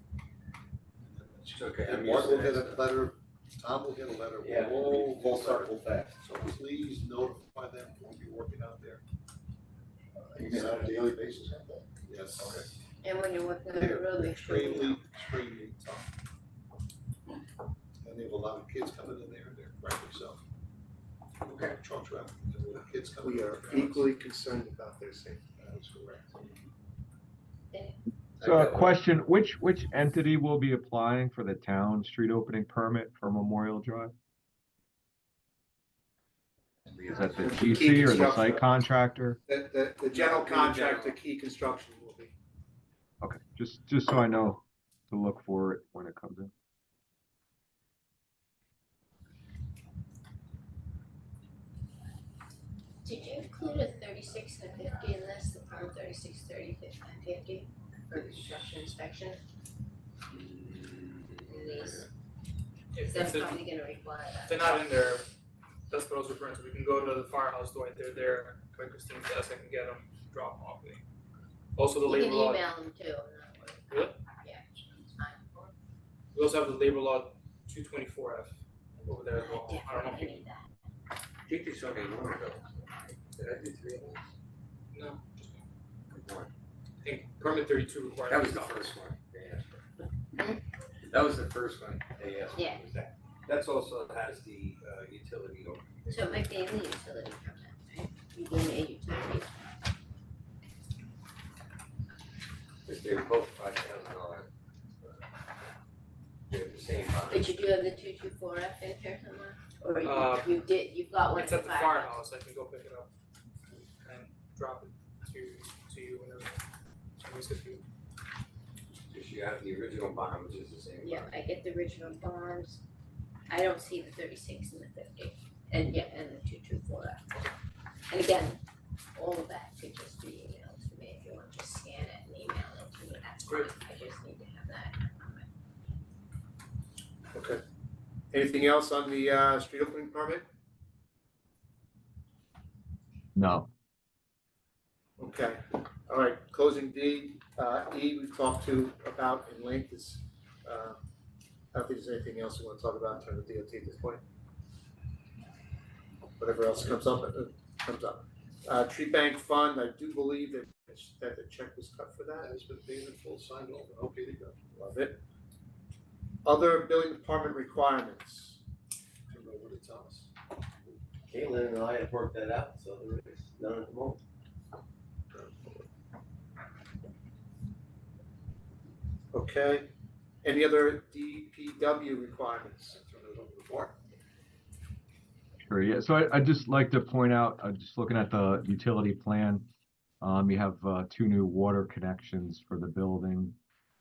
Okay, I'm And Mark used will to get that a letter, Tom will get a letter, Yeah, we'll all full get a letter. circle fast. So please notify them when you're working out there. You mean on a daily basis, aren't they? Yes. Okay. And when you're working on the road, make sure you know. Extremely tough. And they have a lot of kids coming in there, they're rightly so. Okay. Truck traffic, and the kids coming. we in are there. equally concerned about their safety. That is correct. So a question, which entity will be applying for the town street opening permit for Memorial Drive? Is that the Key GC or the Construction. site contractor? The general contractor, Key Construction will be. Okay, just so I know to look for it when it comes in. Did you include a 36 and a 50 in this, the form 36, 30, 50 for construction inspection? In these, If that's they're, probably gonna require if that. they're not in there, that's what I was referring to, we can go to the firehouse door, if they're there, go to Christine's desk, I can get them, drop them off. Also the You labor can law, email them too, I'm not worried. Really? Yeah, it's fine. we also have the labor law 224F over there as well, I don't know if you, Definitely need that. I think there's only one of those. Did I do three of those? no, just one. One. I think permit 32 requires. That was the first one they asked for. That was the first one they asked for, Yeah. was that. That's also has the, utility over. So it might be in the utility permit, right? You do need utilities. Because they were both $5,000. They're the same. But you do have the 224F in here somewhere? Or you've got one It's at at the the firehouse? firehouse, I can go pick it up and drop it to you whenever, it's good for you. Because you have the original bond, which is the same. Yeah, I get the original bonds. I don't see the 36 and the 50, and the 224F. And again, all of that could just be emailed to me if you want to just scan it and email it to me, that's fine. I just need to have that. Okay. Anything else on the street opening permit? No. Okay, all right, closing D, E we've talked to about in length is, I don't think there's anything else we want to talk about in terms of DOT at this point. Whatever else comes up, comes up. Tree bank fund, I do believe that the check was cut for that. That has been paid in full, signed off, and okay to go. Love it. Other building department requirements. Turn it over to Thomas. Caitlin and I have worked that out, so there is none at the moment. Okay, any other DPW requirements? Turn it over to Bart. Sure, yeah, so I'd just like to point out, just looking at the utility plan, You have 2 new water connections for the building.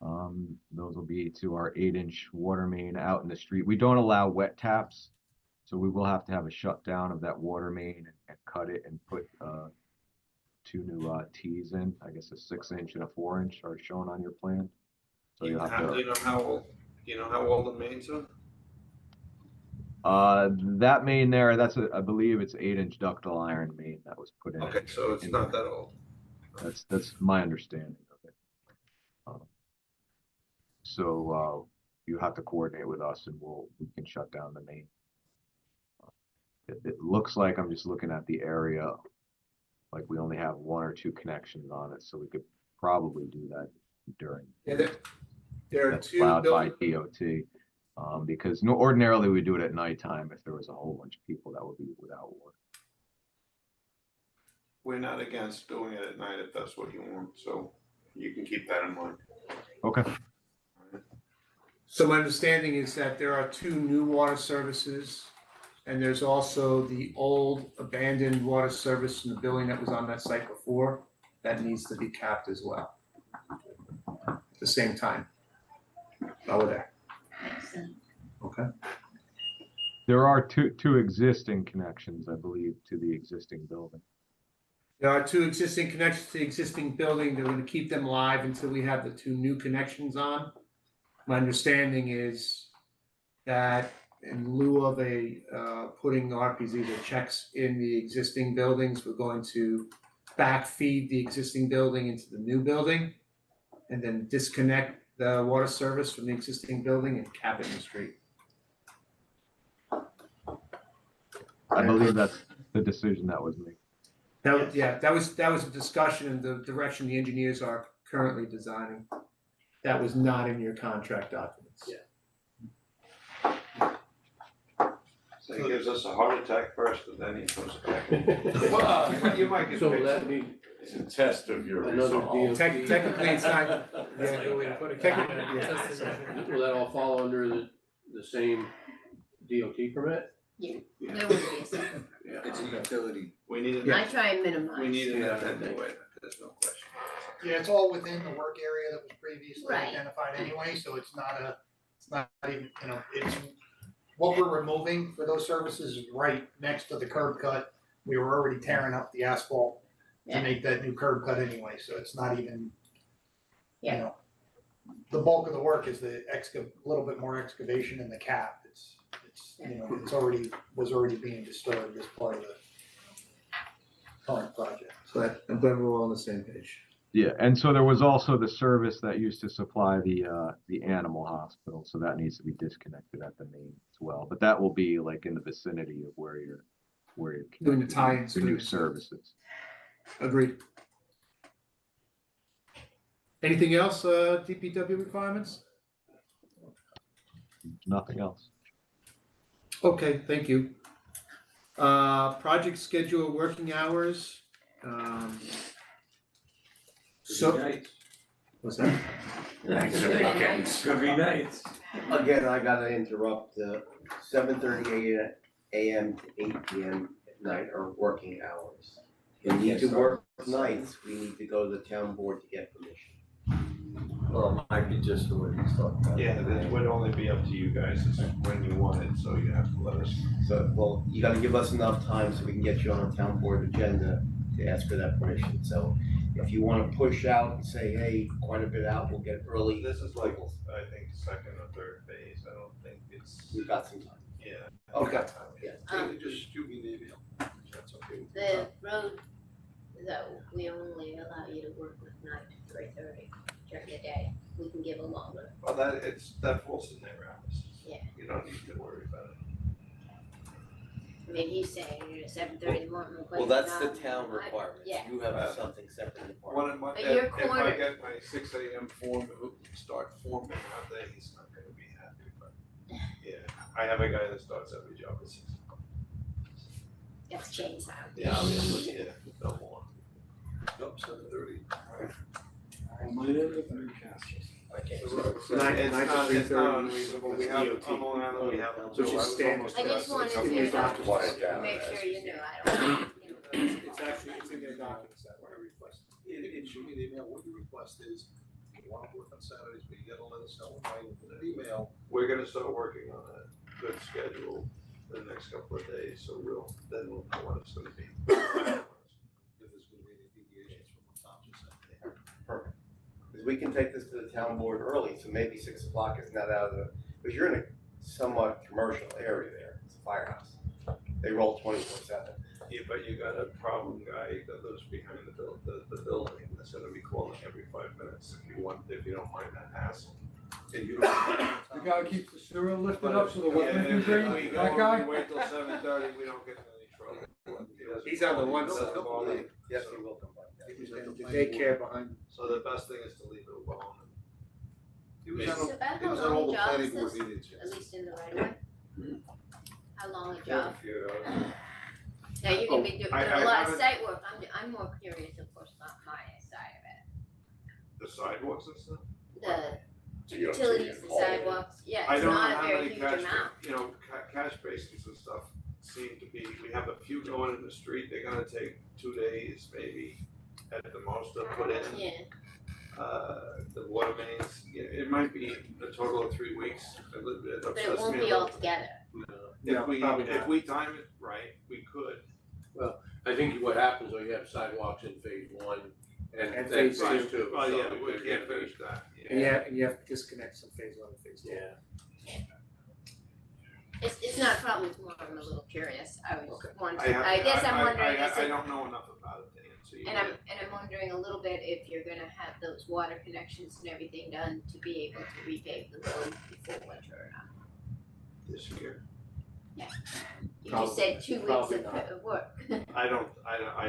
Those will be to our 8-inch water main out in the street. We don't allow wet taps, so we will have to have a shutdown of that water main and cut it and put 2 new T's in. I guess a 6-inch and a 4-inch are shown on your plan. So you'll have to. Do you know how old the mains are? That main there, I believe it's 8-inch ductile iron main that was put in. Okay, so it's not that old. That's my understanding of it. So you have to coordinate with us, and we can shut down the main. It looks like, I'm just looking at the area, like we only have 1 or 2 connections on it, so we could probably do that during. Yeah, there are that's 2 allowed by buildings. DOT, because ordinarily we do it at nighttime if there was a whole bunch of people that would be without water. We're not against doing it at night if that's what you want, so you can keep that in mind. Okay. So my understanding is that there are 2 new water services, and there's also the old abandoned water service in the building that was on that site before that needs to be capped as well. At the same time. Over there. Okay. There are two existing connections, I believe, to the existing building. There are 2 existing connections to the existing building. They're gonna keep them live until we have the 2 new connections on. My understanding is that in lieu of putting RPZ that checks in the existing buildings, we're going to backfeed the existing building into the new building and then disconnect the water service from the existing building and cap it in the street. I believe that's the decision that was made. That was a discussion in the direction the engineers are currently designing. That was not in your contract documents. Yeah. So he gives us a heart attack first, and then he comes back. Well, you might get. So it's a test of your resolve. Technically, it's not. That's a good way to put it. Technically, Will that all fall under the same DOT permit? Yeah, there would be a second. Yeah, it's a utility. We need I try and minimize. We need it anyway, there's no question. Yeah, it's all within the work area that was previously Right. identified anyway, so it's not even, it's, what we're removing for those services is right next to the curb cut. We were already tearing up the asphalt to make that new curb cut anyway, so it's not even, the bulk of the work is the little bit more excavation in the cap. It's was already being disturbed as part of the current project. So I'm glad we're all on the same page. Yeah, and so there was also the service that used to supply the animal hospital, so that needs to be disconnected at the main as well. But that will be like in the vicinity of where you're Doing the tie-ins the to new the services. Agreed. Anything else, DPW requirements? Nothing else. Okay, thank you. Project schedule, working hours. What's that? Could be nice. Again, I gotta interrupt, 7:30 AM to 8 PM at night are working hours. We need to work nights, we need to go to the town board to get permission. Well, it might be just the way he's talking about. Yeah, it would only be up to you guys, it's when you want it, so you have to let us. So, well, you gotta give us enough time so we can get you on a town board agenda to ask for that permission. So if you wanna push out and say, hey, quite a bit out, we'll get early. This is like, I think, second or third phase, I don't think it's. We've got some time. Yeah. Okay. Yeah. Just shoot me an email, that's okay. The road, though, we only allow you to work with 9 to 3:30 during the day. We can give a longer. Well, that falls in their hours. Yeah. You don't need to worry about it. I mean, he's saying 7:30 in the morning. Well, that's the town requirement. Yeah. You have something separate requirement. But your If corner- I get my 6 AM form, start forming out there, he's not gonna be happy, but, yeah, I have a guy that starts every job at 6 o'clock. It's chainsaw. Yeah, obviously, yeah, no more. Nope, 7:30. It's 9 to not 3:30. unreasonable, we have, I'm on that, we have. So it's just standard. I just wanted to make sure you knew, I don't, It's in their documents that way requested. can shoot me an email, what your request is, you wanna work on Saturdays, but you gotta let us know, why you put an email. We're gonna start working on a good schedule in the next couple of days, so then we'll know what it's gonna be. If there's gonna be any deviations from what Tom just said. Perfect. Because we can take this to the town board early, so maybe 6 o'clock is not out of the, because you're in a somewhat commercial area there, it's a firehouse. They roll 24/7. Yeah, but you got a problem guy that lives behind the building that's gonna be calling every 5 minutes if you don't mind that hassle. And you don't. You gotta keep the sewer lifted up so the wetland can drain, that guy? We wait till 7:30, we don't get in any trouble. He's on the one He'll side. come by. Yes, he will come by. And the daycare behind. So the best thing is to leave it alone. He was So on, about he how was on all long the a job planning is board this, meetings, yes. at least in the right of way? How long a job? If you, Now, you're gonna be doing I a lot of haven't- site work, I'm more curious, of course, about my side of The sidewalks and stuff? it. The You don't see utilities, it the all. sidewalks, yeah, I it's don't know not a how very many huge catch, amount. cash basins and stuff seem to be, we have a few going in the street, they're gonna take 2 days maybe at the most to put in. Yeah, The water mains, it might be a total of 3 weeks, a little bit but it upsets won't me a be little. all together. No, probably If not. we time it right, we could. I think what happens when you have sidewalks in phase one and And then phase phase two. two. Oh, yeah, so we they're can't gonna be- finish that. And you have to disconnect some phase 1 and phase 2. Yeah. It's not a problem, it's more, I'm a little curious, I was Okay. wondering, I guess I'm wondering, is I it, don't know enough about it to answer you. and I'm wondering a little bit if you're gonna have those water connections and everything done to be able to repave the road before winter or not. This year, You just said 2 weeks Probably of not. work. I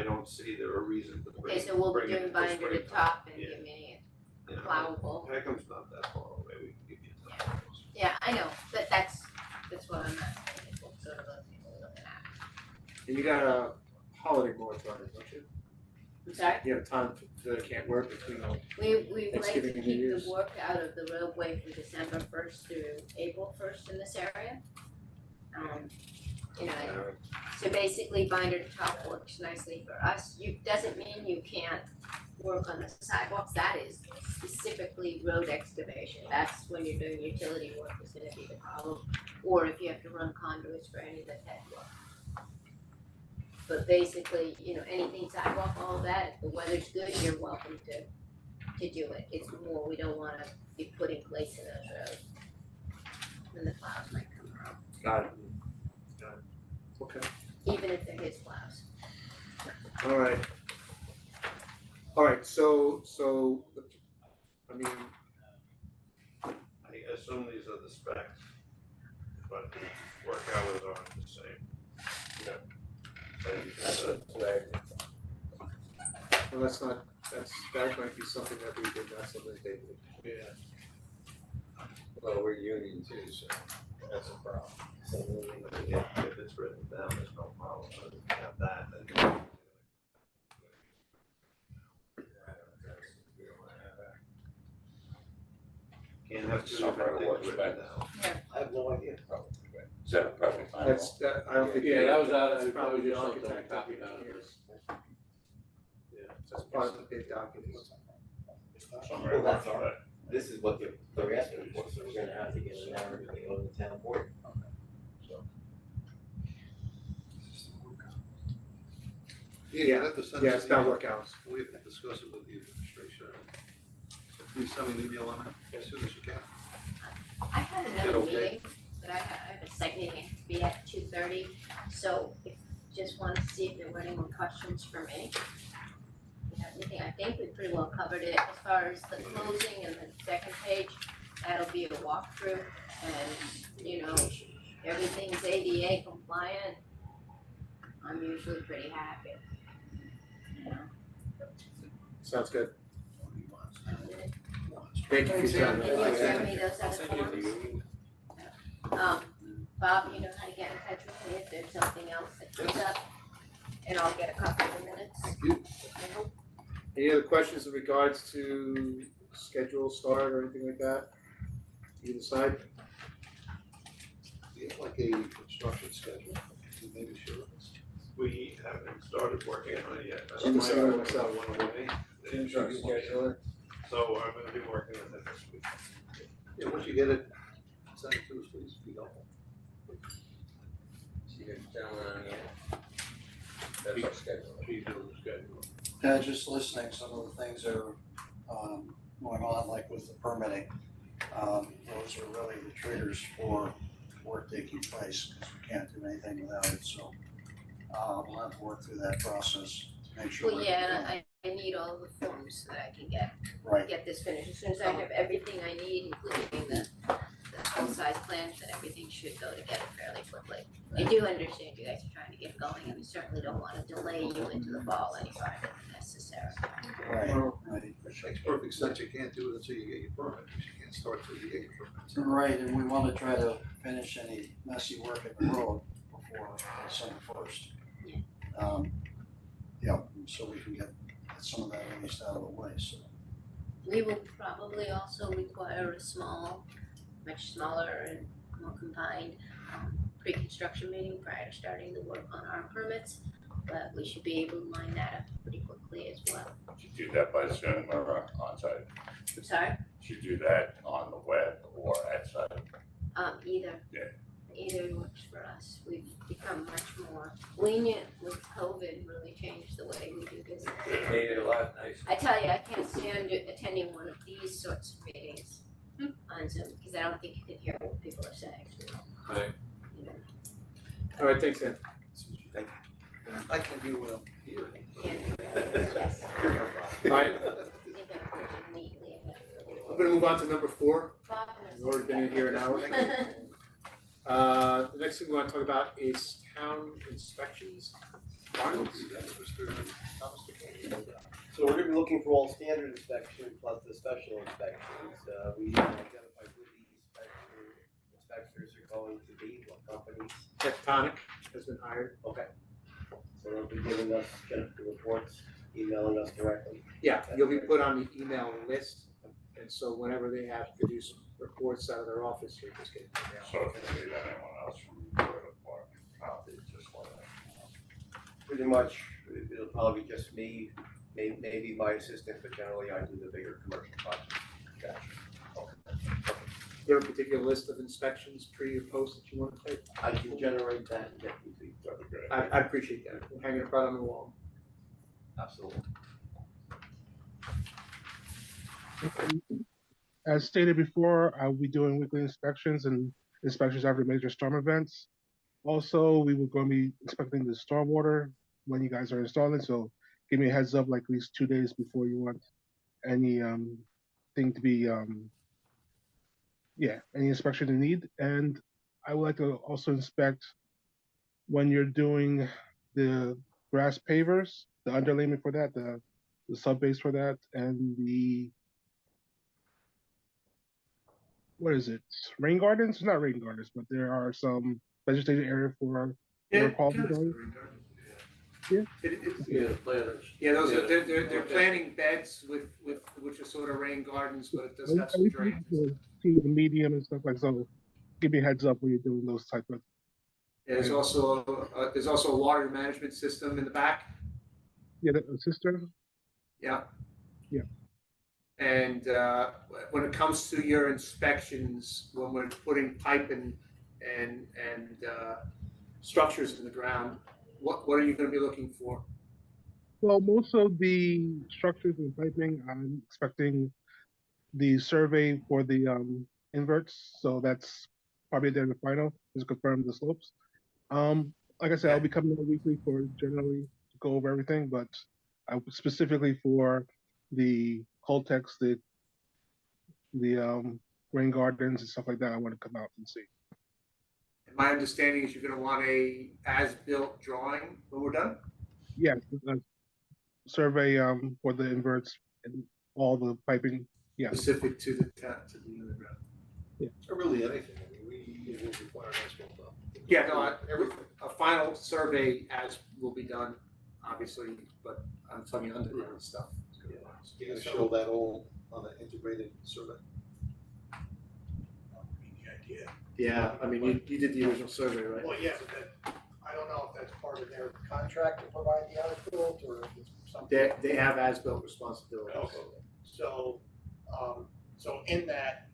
don't see there a reason to bring. Okay, so we'll be bring it doing to binder to springtime. top and Yeah. giving it You know, plowable. Peckham's not that far away, we can give you time. Yeah, I know, but that's what I'm asking, is what sort of a thing we're looking at. And you got a holiday moratorium, don't you? I'm sorry? You have time that it can't work between all. We'd like to Thanksgiving and New keep Year's. the work out of the roadway from December 1st through April 1st in this area. You know, so basically binder to top works nicely for us. Doesn't mean you can't work on the sidewalks, that is specifically road excavation. That's when you're doing utility work is gonna be the problem, or if you have to run conduits for any of the head work. But basically, you know, anything sidewalk, all of that, if the weather's good, you're welcome to do it. It's more, we don't wanna be putting plates in those roads. Then the plows might come around, Got it. Okay, even if they're his plows. alright. Alright, so, I mean, I assume these are the specs, but work hours aren't the same. well, that might be something that we did, not something they did. Yeah. well, we're union too, so that's a problem. If it's written down, there's no problem, but if you have that, then. Can't have two different things written down. I have no idea. Is that a problem? I don't think. Yeah, that was out that's of- that probably was the just something architect I that copied out of hears. Yeah. That's part of the bid documents. Well, that's all right. This is what they're asking for, so we're gonna have to get a narrative to go to the town board. Yeah, you have to send Yeah, us it's an not email. work hours. We have to discuss it with the administration. So please send me an email on that as soon as you can. I have Is another it okay? meeting, but I have a site meeting, it has to be at 2:30, so if, just wanted to see if there were any more questions for me. If you have anything, I think we pretty well covered it, as far as the closing and the second page, that'll be a walkthrough, and, you know, everything's ADA compliant. I'm usually pretty happy. You know, Sounds good. Thank you for your time. Can you send me those other forms? Bob, you know how to get in touch with me if there's something else that comes up, and I'll get a copy of the minutes. Thank you. Any other questions in regards to schedule, start, or anything like that? Either side? Do you have like a construction schedule? Can you maybe share with us? We haven't started working on it yet. I'm just saying One myself. away. scheduler. So I'm gonna be working with it this week. Yeah, once you get it, send it to us, please, be helpful. See you gentlemen on the end. That's our schedule. Please do the schedule. Just listening, some of the things that are, going on, like with the permitting, those are really the triggers for work taking place, because we can't do anything without it, so, we'll have to work through that process to make sure. Well, yeah, and I need all the forms so that I can Right. get this finished. As soon as I have everything I need, including the full-size plans, and everything should go together fairly quickly. I do understand you guys are trying to get going, and we certainly don't wanna delay you into the fall any farther than necessary. Right, right. Which makes perfect sense, you can't do it until you get your permit, you can't start until you get your permit. Right, and we wanna try to finish any messy work in the road before December first. Yeah, so we can get some of that at least out of the way, so. We will probably also require a small, much smaller and more combined, pre-construction meeting prior to starting the work on our permits. But we should be able to line that up pretty quickly as well. Should do that by Zoom or on site. I'm sorry? Should do that on the web or at site. Either. Yeah. Either works for us. We've become much more lenient with COVID, really changed the way we do business. Made it a lot nicer. I tell you, I can't stand attending one of these sorts of meetings on Zoom, because I don't think you can hear what people are saying. Right. You know, All right, thanks, Ed. Thank you. I can do well here. yes. All right, They're gonna push it neatly ahead. I'm gonna move on to number 4. Bob, We've already been in here an hour. The next thing we want to talk about is town inspections. Arnold? So we're gonna be looking for all standard inspections plus the special inspections. We identified who the inspectors are going to be, what companies. Tectonic has been hired. Okay. So they'll be giving us the reports, emailing us directly. Yeah, you'll be put on the email list, and so whenever they have to do some reports out of their office, you just get an email. So if you need anyone else from the department, copy, just let them know. Pretty much, it'll probably be just me, maybe my assistant, but generally I do the bigger commercial projects. Gotcha. Okay. Do you have a particular list of inspections, pre or post, that you want to take? I can generate that and get you to. That'd be great. I appreciate that. We'll hang it right on the wall. Absolutely. As stated before, I'll be doing weekly inspections and inspections after major storm events. Also, we were going to be inspecting the stormwater when you guys are installing, so give me a heads up like at least 2 days before you want any thing to be any inspection you need. And I would like to also inspect when you're doing the grass pavers, the underlayment for that, the sub base for that, and the what is it? Rain gardens? Not rain gardens, but there are some vegetated area for air quality. Planters. Yeah, those are they're planting beds with which are sort of rain gardens, but it does have some drainage. See the medium and stuff like so. Give me a heads up when you're doing those type of. Yeah, there's also a water management system in the back. Yeah, the cistern. Yeah. Yeah. And when it comes to your inspections, when we're putting pipe and structures in the ground, what are you going to be looking for? Well, most of the structures and piping, I'm expecting the survey for the inverts, so that's probably the final, just confirm the slopes. Like I said, I'll be coming in weekly for generally to go over everything, but specifically for the Coltex, the rain gardens and stuff like that, I want to come out and see. And my understanding is you're going to want a as-built drawing when we're done? Yeah, survey for the inverts and all the piping. Yeah. Specific to the underground. Yeah. Or really anything, I mean, we require asphalt up. Yeah, no, a final survey as will be done, obviously, but I'm talking underground stuff. You're gonna show that all on an integrated survey? Yeah, I mean, you did the original survey, right? Well, yeah, but I don't know if that's part of their contract to provide the as-built, or if it's something? They have as-built responsibilities. Okay, so, so in that,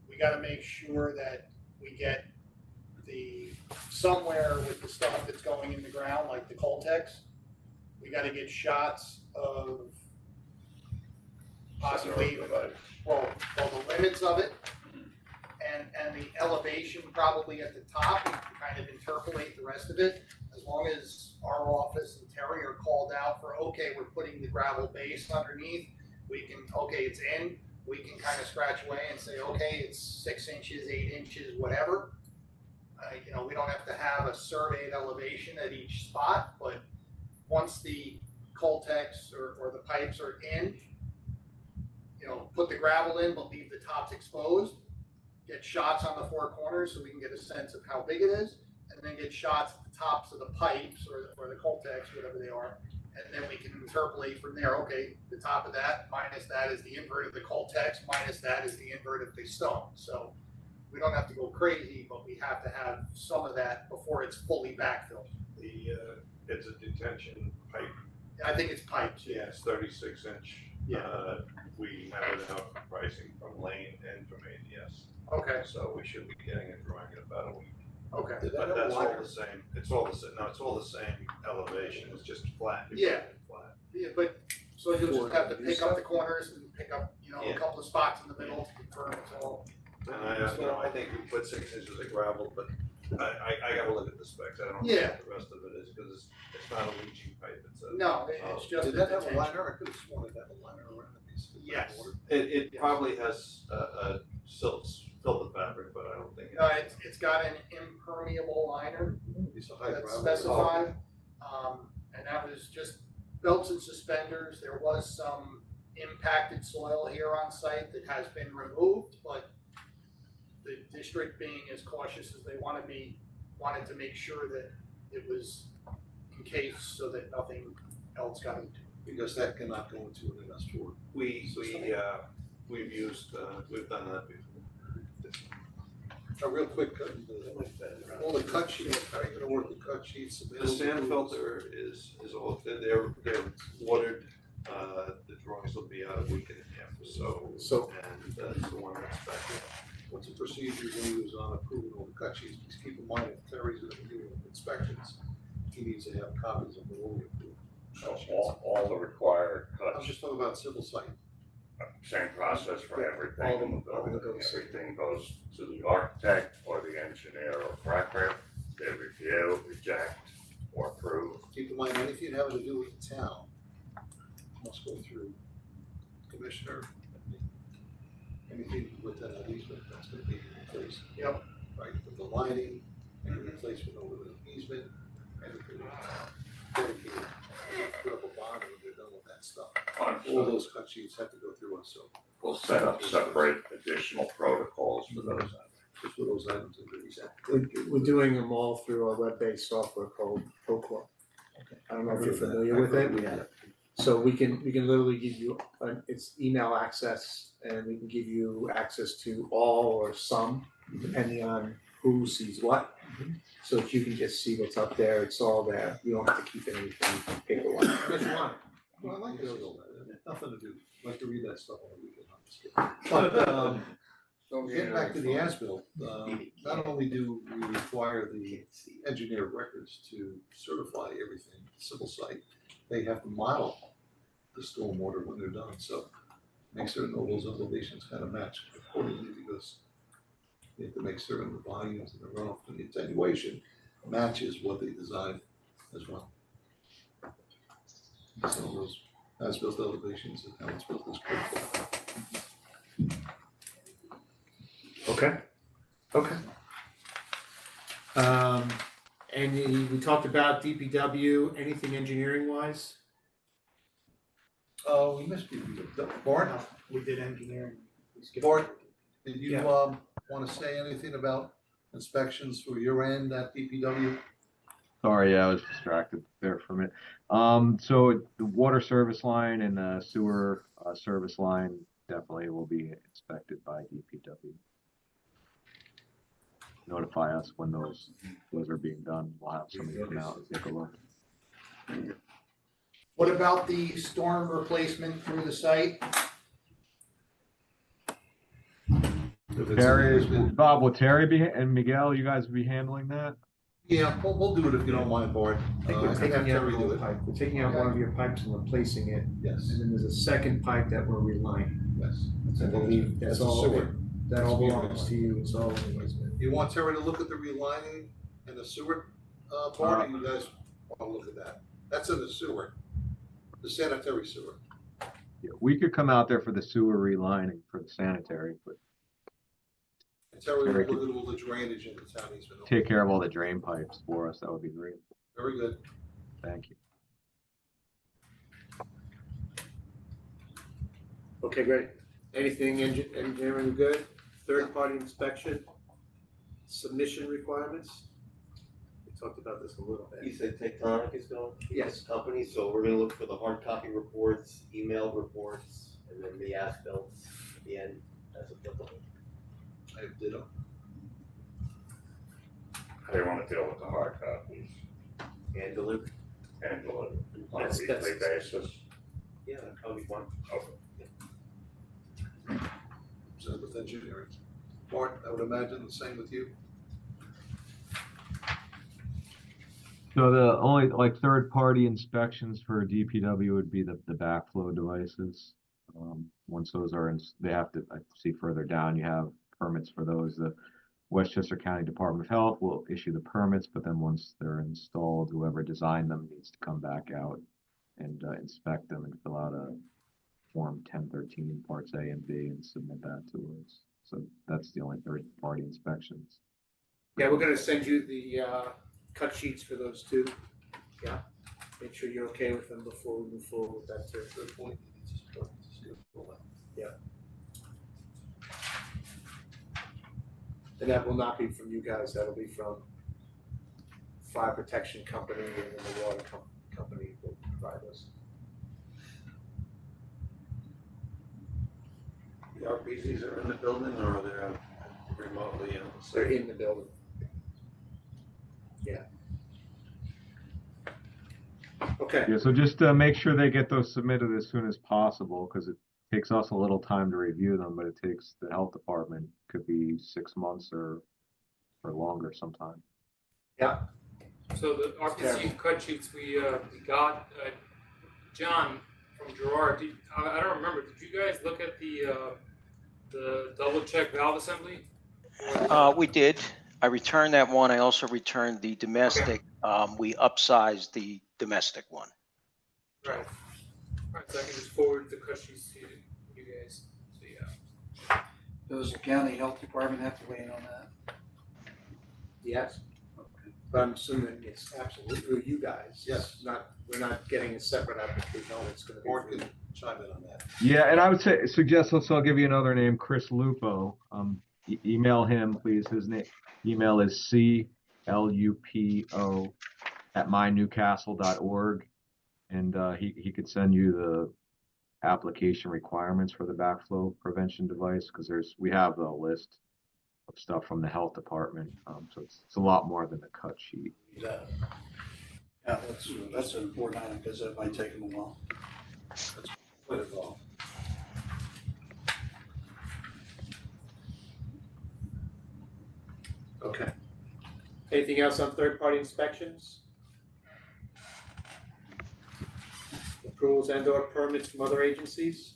we gotta make sure that we get somewhere with the stuff that's going in the ground, like the Coltex, we gotta get shots of possibly, well, the limits of it, and the elevation probably at the top, we can kind of interpolate the rest of it. As long as our office and Terry are called out for, okay, we're putting the gravel base underneath, we can, okay, it's in, we can kind of scratch away and say, okay, it's 6 inches, 8 inches, whatever. You know, we don't have to have a surveyed elevation at each spot, but once the Coltex or the pipes are in, you know, put the gravel in, but leave the tops exposed, get shots on the 4 corners so we can get a sense of how big it is, and then get shots at the tops of the pipes or the Coltex, whatever they are, and then we can interpolate from there, okay, the top of that minus that is the invert of the Coltex, minus that is the invert of the stone. So we don't have to go crazy, but we have to have some of that before it's fully backfilled. It's a detention pipe. I think it's pipes, Yeah, it's 36 inch. Yeah. We have enough pricing from Lane and from ADS. Okay. So we should be getting a drawing in about a week. Okay. But that's all the same, it's all the same, no, it's all the same elevation, it's just flat. Yeah. Flat. Yeah, but, so you'll just have to pick up the corners and pick up, you know, a Yeah. couple of spots in the middle to confirm it's all. And I think we put 6 inches of gravel, but I gotta look at the specs, I don't know Yeah. what the rest of it is, because it's not a leaching pipe, it's a. No, it's just. Did that have a liner? I could have sworn it had a liner around it. Yes. It probably has filter fabric, but I don't think. No, it's got an impermeable liner It's a high that's gravel. specified, and that was just belts and suspenders. There was some impacted soil here on site that has been removed, but the district being as cautious as they want to be, wanted to make sure that it was encased so that nothing else got into it. Because that cannot go into an industrial. We've used, we've done that before. A real quick, all the cut sheets, how are you gonna work the cut sheets? The sand filter is all, they're watered, the drawings will be out a week and a half or so, and that's the one that's back there. What's the procedure you're gonna use on approving all the cut sheets? Please keep in mind, if Terry's gonna be doing inspections, he needs to have copies of all the approved cut sheets. All the required I'm cuts, just talking about civil site. same process for everything. All of them are gonna go Everything goes to the architect or the engineer or record, they review, reject, or approve. Keep in mind, anything having to do with the town must go through commissioner. Anything with an easement, that's gonna be replaced. Yep. Right, with the lining, and replacement over the easement, everything dedicated. Put up a bond and they're done with that stuff. All those cut sheets have to go through us, so. We'll set up separate additional protocols for those items. Just for those items that are We're doing them all through a web-based software called Procore. Okay. I don't know if you're familiar with it. Yeah. So we can literally give you, it's email access, and we can give you access to all or some, depending on who sees what. So that you can just see what's up there, it's all there, you don't have to keep anything paperwork. If you want. Well, I like to see all that, nothing to do, I like to read that stuff on the weekend, I'm just kidding. But, getting back to the as-built, not only do we require the engineer records to certify everything, civil site, they have to model the stormwater when they're done, so make certain all those elevations kind of match accordingly, because you have to make certain the volumes and the runoff and the attenuation matches what they designed as well. Some of those as-built elevations and how it's built is critical. Okay. And we talked about DPW, anything engineering wise? Oh, we missed you, Bart, We did engineering. Bart, did you, wanna say anything about inspections for your end at DPW? Sorry, yeah, I was distracted there for a minute. So the water service line and the sewer service line definitely will be inspected by DPW. Notify us when those are being done. We'll have somebody come out and take a look. What about the storm replacement through the site? Terry, Bob, will Terry be, and Miguel, you guys be handling that? Yeah, we'll do it if you don't mind, Bart. I think we're have taking out Terry one do it. pipe, we're taking out one of your pipes and replacing it, Yes, and then there's a second pipe that we're relining. yes. I believe that's That's a all, sewer. that all That's belongs to you, it's all in the easement. You want Terry to look at the relining and the sewer, part, or you guys wanna look at that? That's in the sewer, the sanitary sewer. Yeah, we could come out there for the sewer relining for the sanitary, but And Terry will Terry look at all the drainage in the town easement. take care of all the drain pipes for us, that would be great. Very good. Thank you. Okay, great. Anything engineering good? Third party inspection, submission requirements? We talked about this a little You bit. said Tectonic is going to be Yes. this company, so we're gonna look for the hard copy reports, emailed reports, and then the as-bills at the end as applicable. I did them. They wanna deal with the hard copies And delivered. and deliver on a That's- weekly basis. Yeah, that'd probably be one. Same with engineering. Bart, I would imagine the same with you. So the only, like, third-party inspections for DPW would be the backflow devices. Once those are, they have to, I see further down, you have permits for those. The Westchester County Department of Health will issue the permits, but then once they're installed, whoever designed them needs to come back out and inspect them and fill out a Form 1013, Parts A and B, and submit that to us. So that's the only third-party inspections. Yeah, we're gonna send you the cut sheets for those two. Yeah, make sure you're okay with them before we move forward with that too. Good point. Yeah. And that will not be from you guys, that'll be from Fire Protection Company and then the water company will provide us. The RPCs are in the building or they're remotely in the They're city? in the building. Yeah. Okay. Yeah, so just make sure they get those submitted as soon as possible, because it takes us a little time to review them, but it takes the health department, could be 6 months or longer sometime. Yeah. So the RPC cut sheets we got, John from Gerard, I don't remember, did you guys look at the double check valve assembly? We did. I returned that one. I also returned the domestic. We upsized the domestic one. Right. Alright, so I can just forward the cut sheets to you guys, so yeah. Does the county health department have to weigh in on that? Yes. But I'm assuming it's absolutely through you guys. Yes. We're not getting a separate application, it's gonna be. Bart can chime in on that. Yeah, and I would suggest also, I'll give you another name, Chris Lupo. Email him, please. His email is clupo@mynewcastle.org, and he could send you the application requirements for the backflow prevention device, because we have a list of stuff from the health department, so it's a lot more than a cut sheet. Yeah, that's an important item because it might take them a while. Quite involved. Okay. Anything else on third-party inspections? Approvals and or permits from other agencies?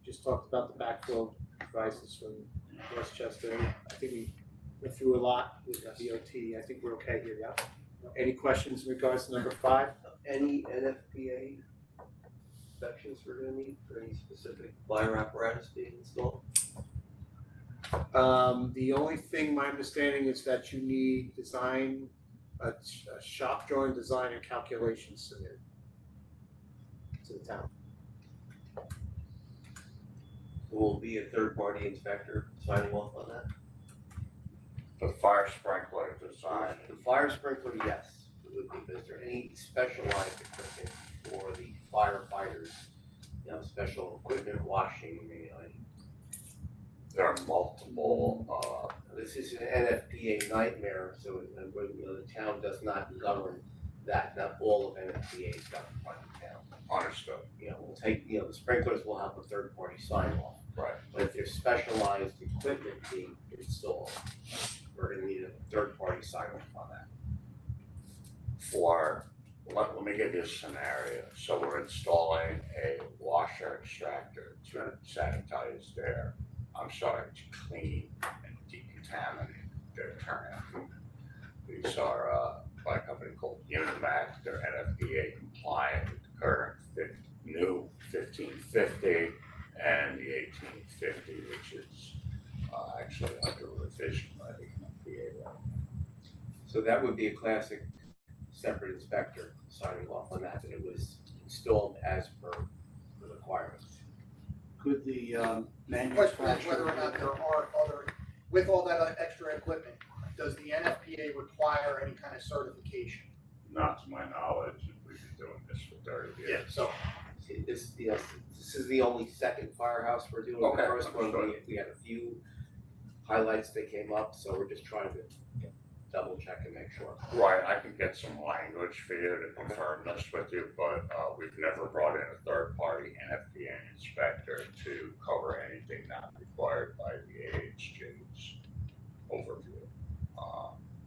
Just talked about the backflow devices from Westchester. I think we went through a lot with DOT. I think we're okay here, yeah? Any questions in regards to number 5? Any NFPA inspections we're gonna need for any specific fire apparatus being installed? The only thing, my understanding is that you need design, a shop drawing, design, and calculation submitted to the town. Will be a third-party inspector signing off on that? The fire sprinkler design. The fire sprinkler, yes, it would be, but is there any specialized equipment for the firefighters? You know, special equipment, washing, There are multiple, this is an NFPA nightmare, so the town does not govern that, not all of NFPA's got to run the town. Understood. You know, we'll take, you know, the sprinklers will have a third party sign off. Right. But if there's specialized equipment being installed, we're gonna need a third party sign off on that. Let me give you a scenario. So we're installing a washer extractor to sanitize their, to clean and decontaminate their turnout. These are by a company called Unimac. They're NFPA compliant with the current new 1550 and the 1850, which is actually under revision by the NFPA right now. So that would be a classic separate inspector signing off on that it was installed as per the requirements. Could the Question is manufacturer? whether or not there are other, with all that extra equipment, does the NFPA require any kind of certification? Not to my knowledge, we've been doing this for 30 years. Yeah, so this, yes, this is the only second firehouse we're doing. Okay, The first one, understood. we had a few highlights that came up, so we're just trying to double check and make sure. Right, I can get some language for you to confirm this with you, but we've never brought in a third-party NFPA inspector to cover anything not required by the AHJ's overview.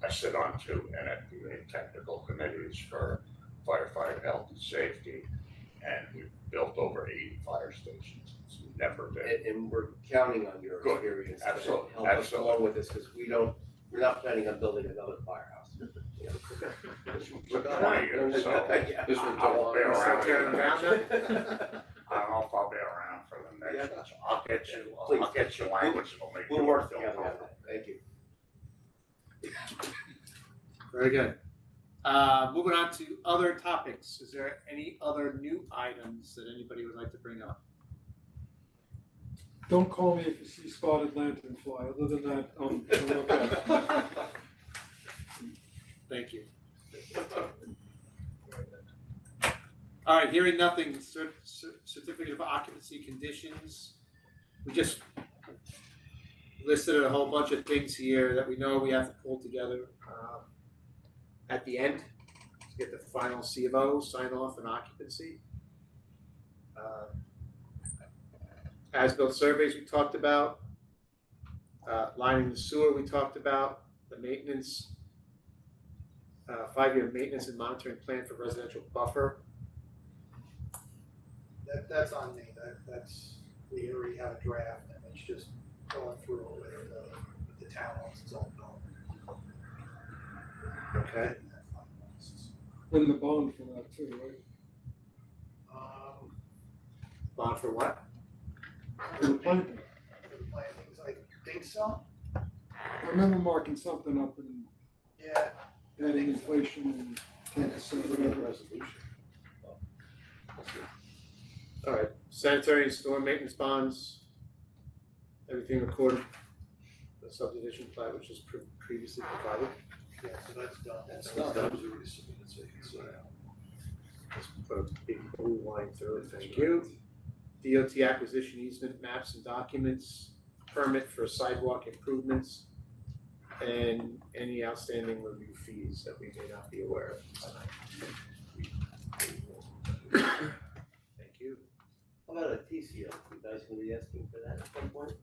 I sit on 2 NFPA technical committees for firefighter health and safety, and we've built over 80 fire stations. It's never been. And we're counting on your Good. experience Absolutely. to help us along with this, because we're not planning on building another firehouse. You know. This one's a 20 years, so Yeah. this one's I'll be around. Around I don't know if I'll be around for the next one, so I'll get you language that'll make you We'll work feel together on comfortable. that. Thank you. Very good. Moving on to other topics. Is there any other new items that anybody would like to bring up? Don't call me if you see spotted lantern fly, other than that, I'm okay. Thank you. All right, hearing nothing, certificate of occupancy conditions. We just listed a whole bunch of things here that we know we have to pull together at the end to get the final C of O, sign off, and occupancy. As-built surveys we talked about, lining the sewer we talked about, the maintenance, 5-year maintenance and monitoring plan for residential buffer. That's on me, that's, we already have a draft, and it's just going through it with the town wants its own building. Okay. And the bond for that too, right? Bond for what? For the planting. For the plantings, I think so. I remember marking something up and Yeah. adding inflation and 10% whatever. Resolution. All right, sanitary and storm maintenance bonds, everything recorded, the subdivision plat which was previously provided. Yeah, so that's done. That's done. That was already submitted, so you can say. Let's put a big blue line through it, thank you. DOT acquisition easement maps and documents, permit for sidewalk improvements, and any outstanding review fees that we may not be aware of tonight. Thank you. How about a TCO? You guys gonna be asking for that at some point?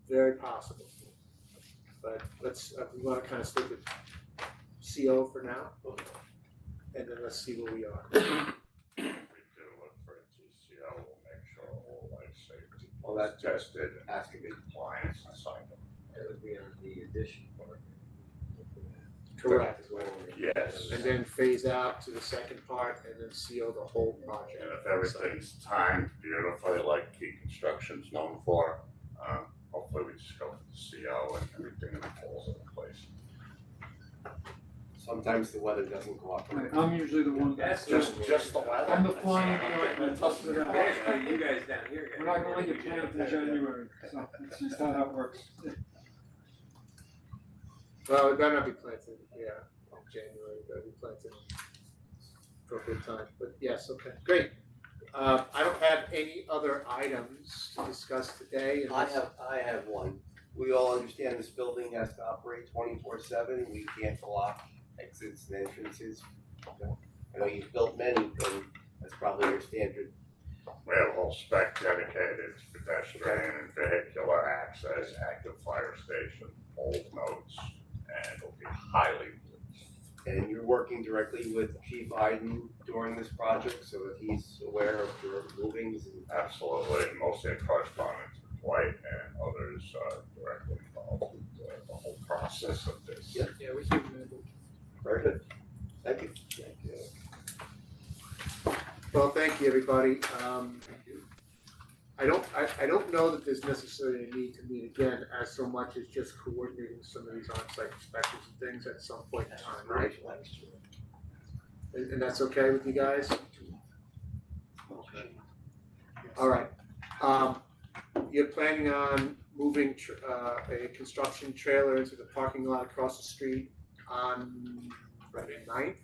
Very possible. But let's, we wanna kind of stick with CO for now, and then let's see where we are. If we do look for a TCO, we'll make sure all life safety is tested and has to be compliance and signed up. That would be on the addition part. Correct. Yes. And then phase out to the second part, and then CO the whole project. And if everything's timed beautifully, like Key Construction's known for, hopefully we just go for the CO and everything falls into place. Sometimes the weather doesn't cooperate. I'm usually the one that's. Just the weather. I'm the flying joint that toughs it out. You guys down here. We're not gonna let you plant in January, so that's just how that works. Well, it better not be planted, yeah, in January, it better be planted appropriate time, but yes, okay, great. I don't have any other items to discuss today. I have one. We all understand this building has to operate 24/7. We can't block exits and entrances. I know you've built many, and that's probably your standard. We have a whole spec dedicated to pedestrian and vehicular access, active fire station, old notes, and it'll be highly policed. And you're working directly with Chief Iden during this project so that he's aware of your movings and. Absolutely, mostly in correspondence with Dwight and others directly involved with the whole process of this. Yep. Yeah, we keep them in. Very good. Thank you. Thank you. Well, thank you, everybody. I don't know that there's necessarily a need to meet again as so much as just coordinating some of these on-site inspections and things at some point in time, right? And that's okay with you guys? All right. You're planning on moving a construction trailer into the parking lot across the street on Friday 9th,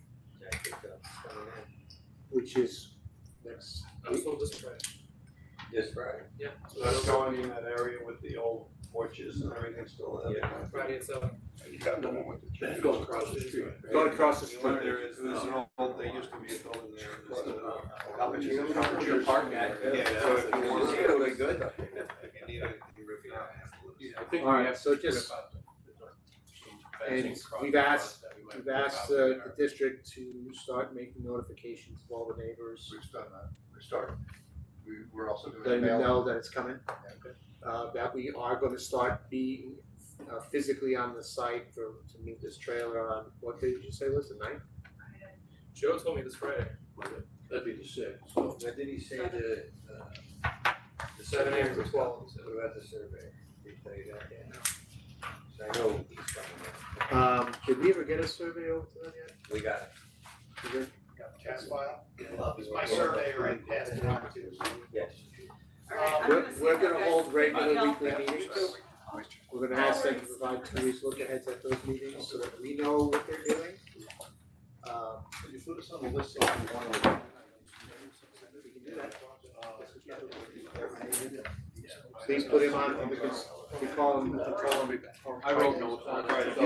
I think that's coming which is next week. So this Friday. in. This Friday. Yeah. So that's going in that area with the old porches and everything still there. Yeah. Friday at 7. You got the one with the. It goes across the street. Going across the street. There is, there's an old, there used to be a building there. Cappuccino park at. Yeah, So if you want to see it, it'll be good. If you need it, you rip it out. I think all right, so just, and we've asked the district to start making notifications of all the neighbors, We've done that, we started. We're also doing. letting them mail. know that it's coming. That we are gonna start being physically on the site to meet this trailer on, what day did you say was the 9th? Joe told me this Friday. That'd be the sixth. Now, did he say the 7 a.m. to 12. What about the survey? Did he tell you that? Yeah. So I know he's coming in. Did we ever get a survey over to them yet? We got it. Did we? Got the tax file? It's my surveyor and passed it on to. Yes. We're gonna hold regular weekly meetings. We're gonna ask them to provide 2 weeks look ahead at those meetings so that we know what they're doing. Could you put us on the list so we want to? We can do that. Please put him on, because we call him. I wrote notes on it.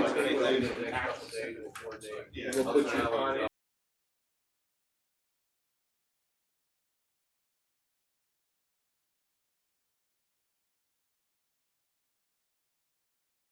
We'll put you on it.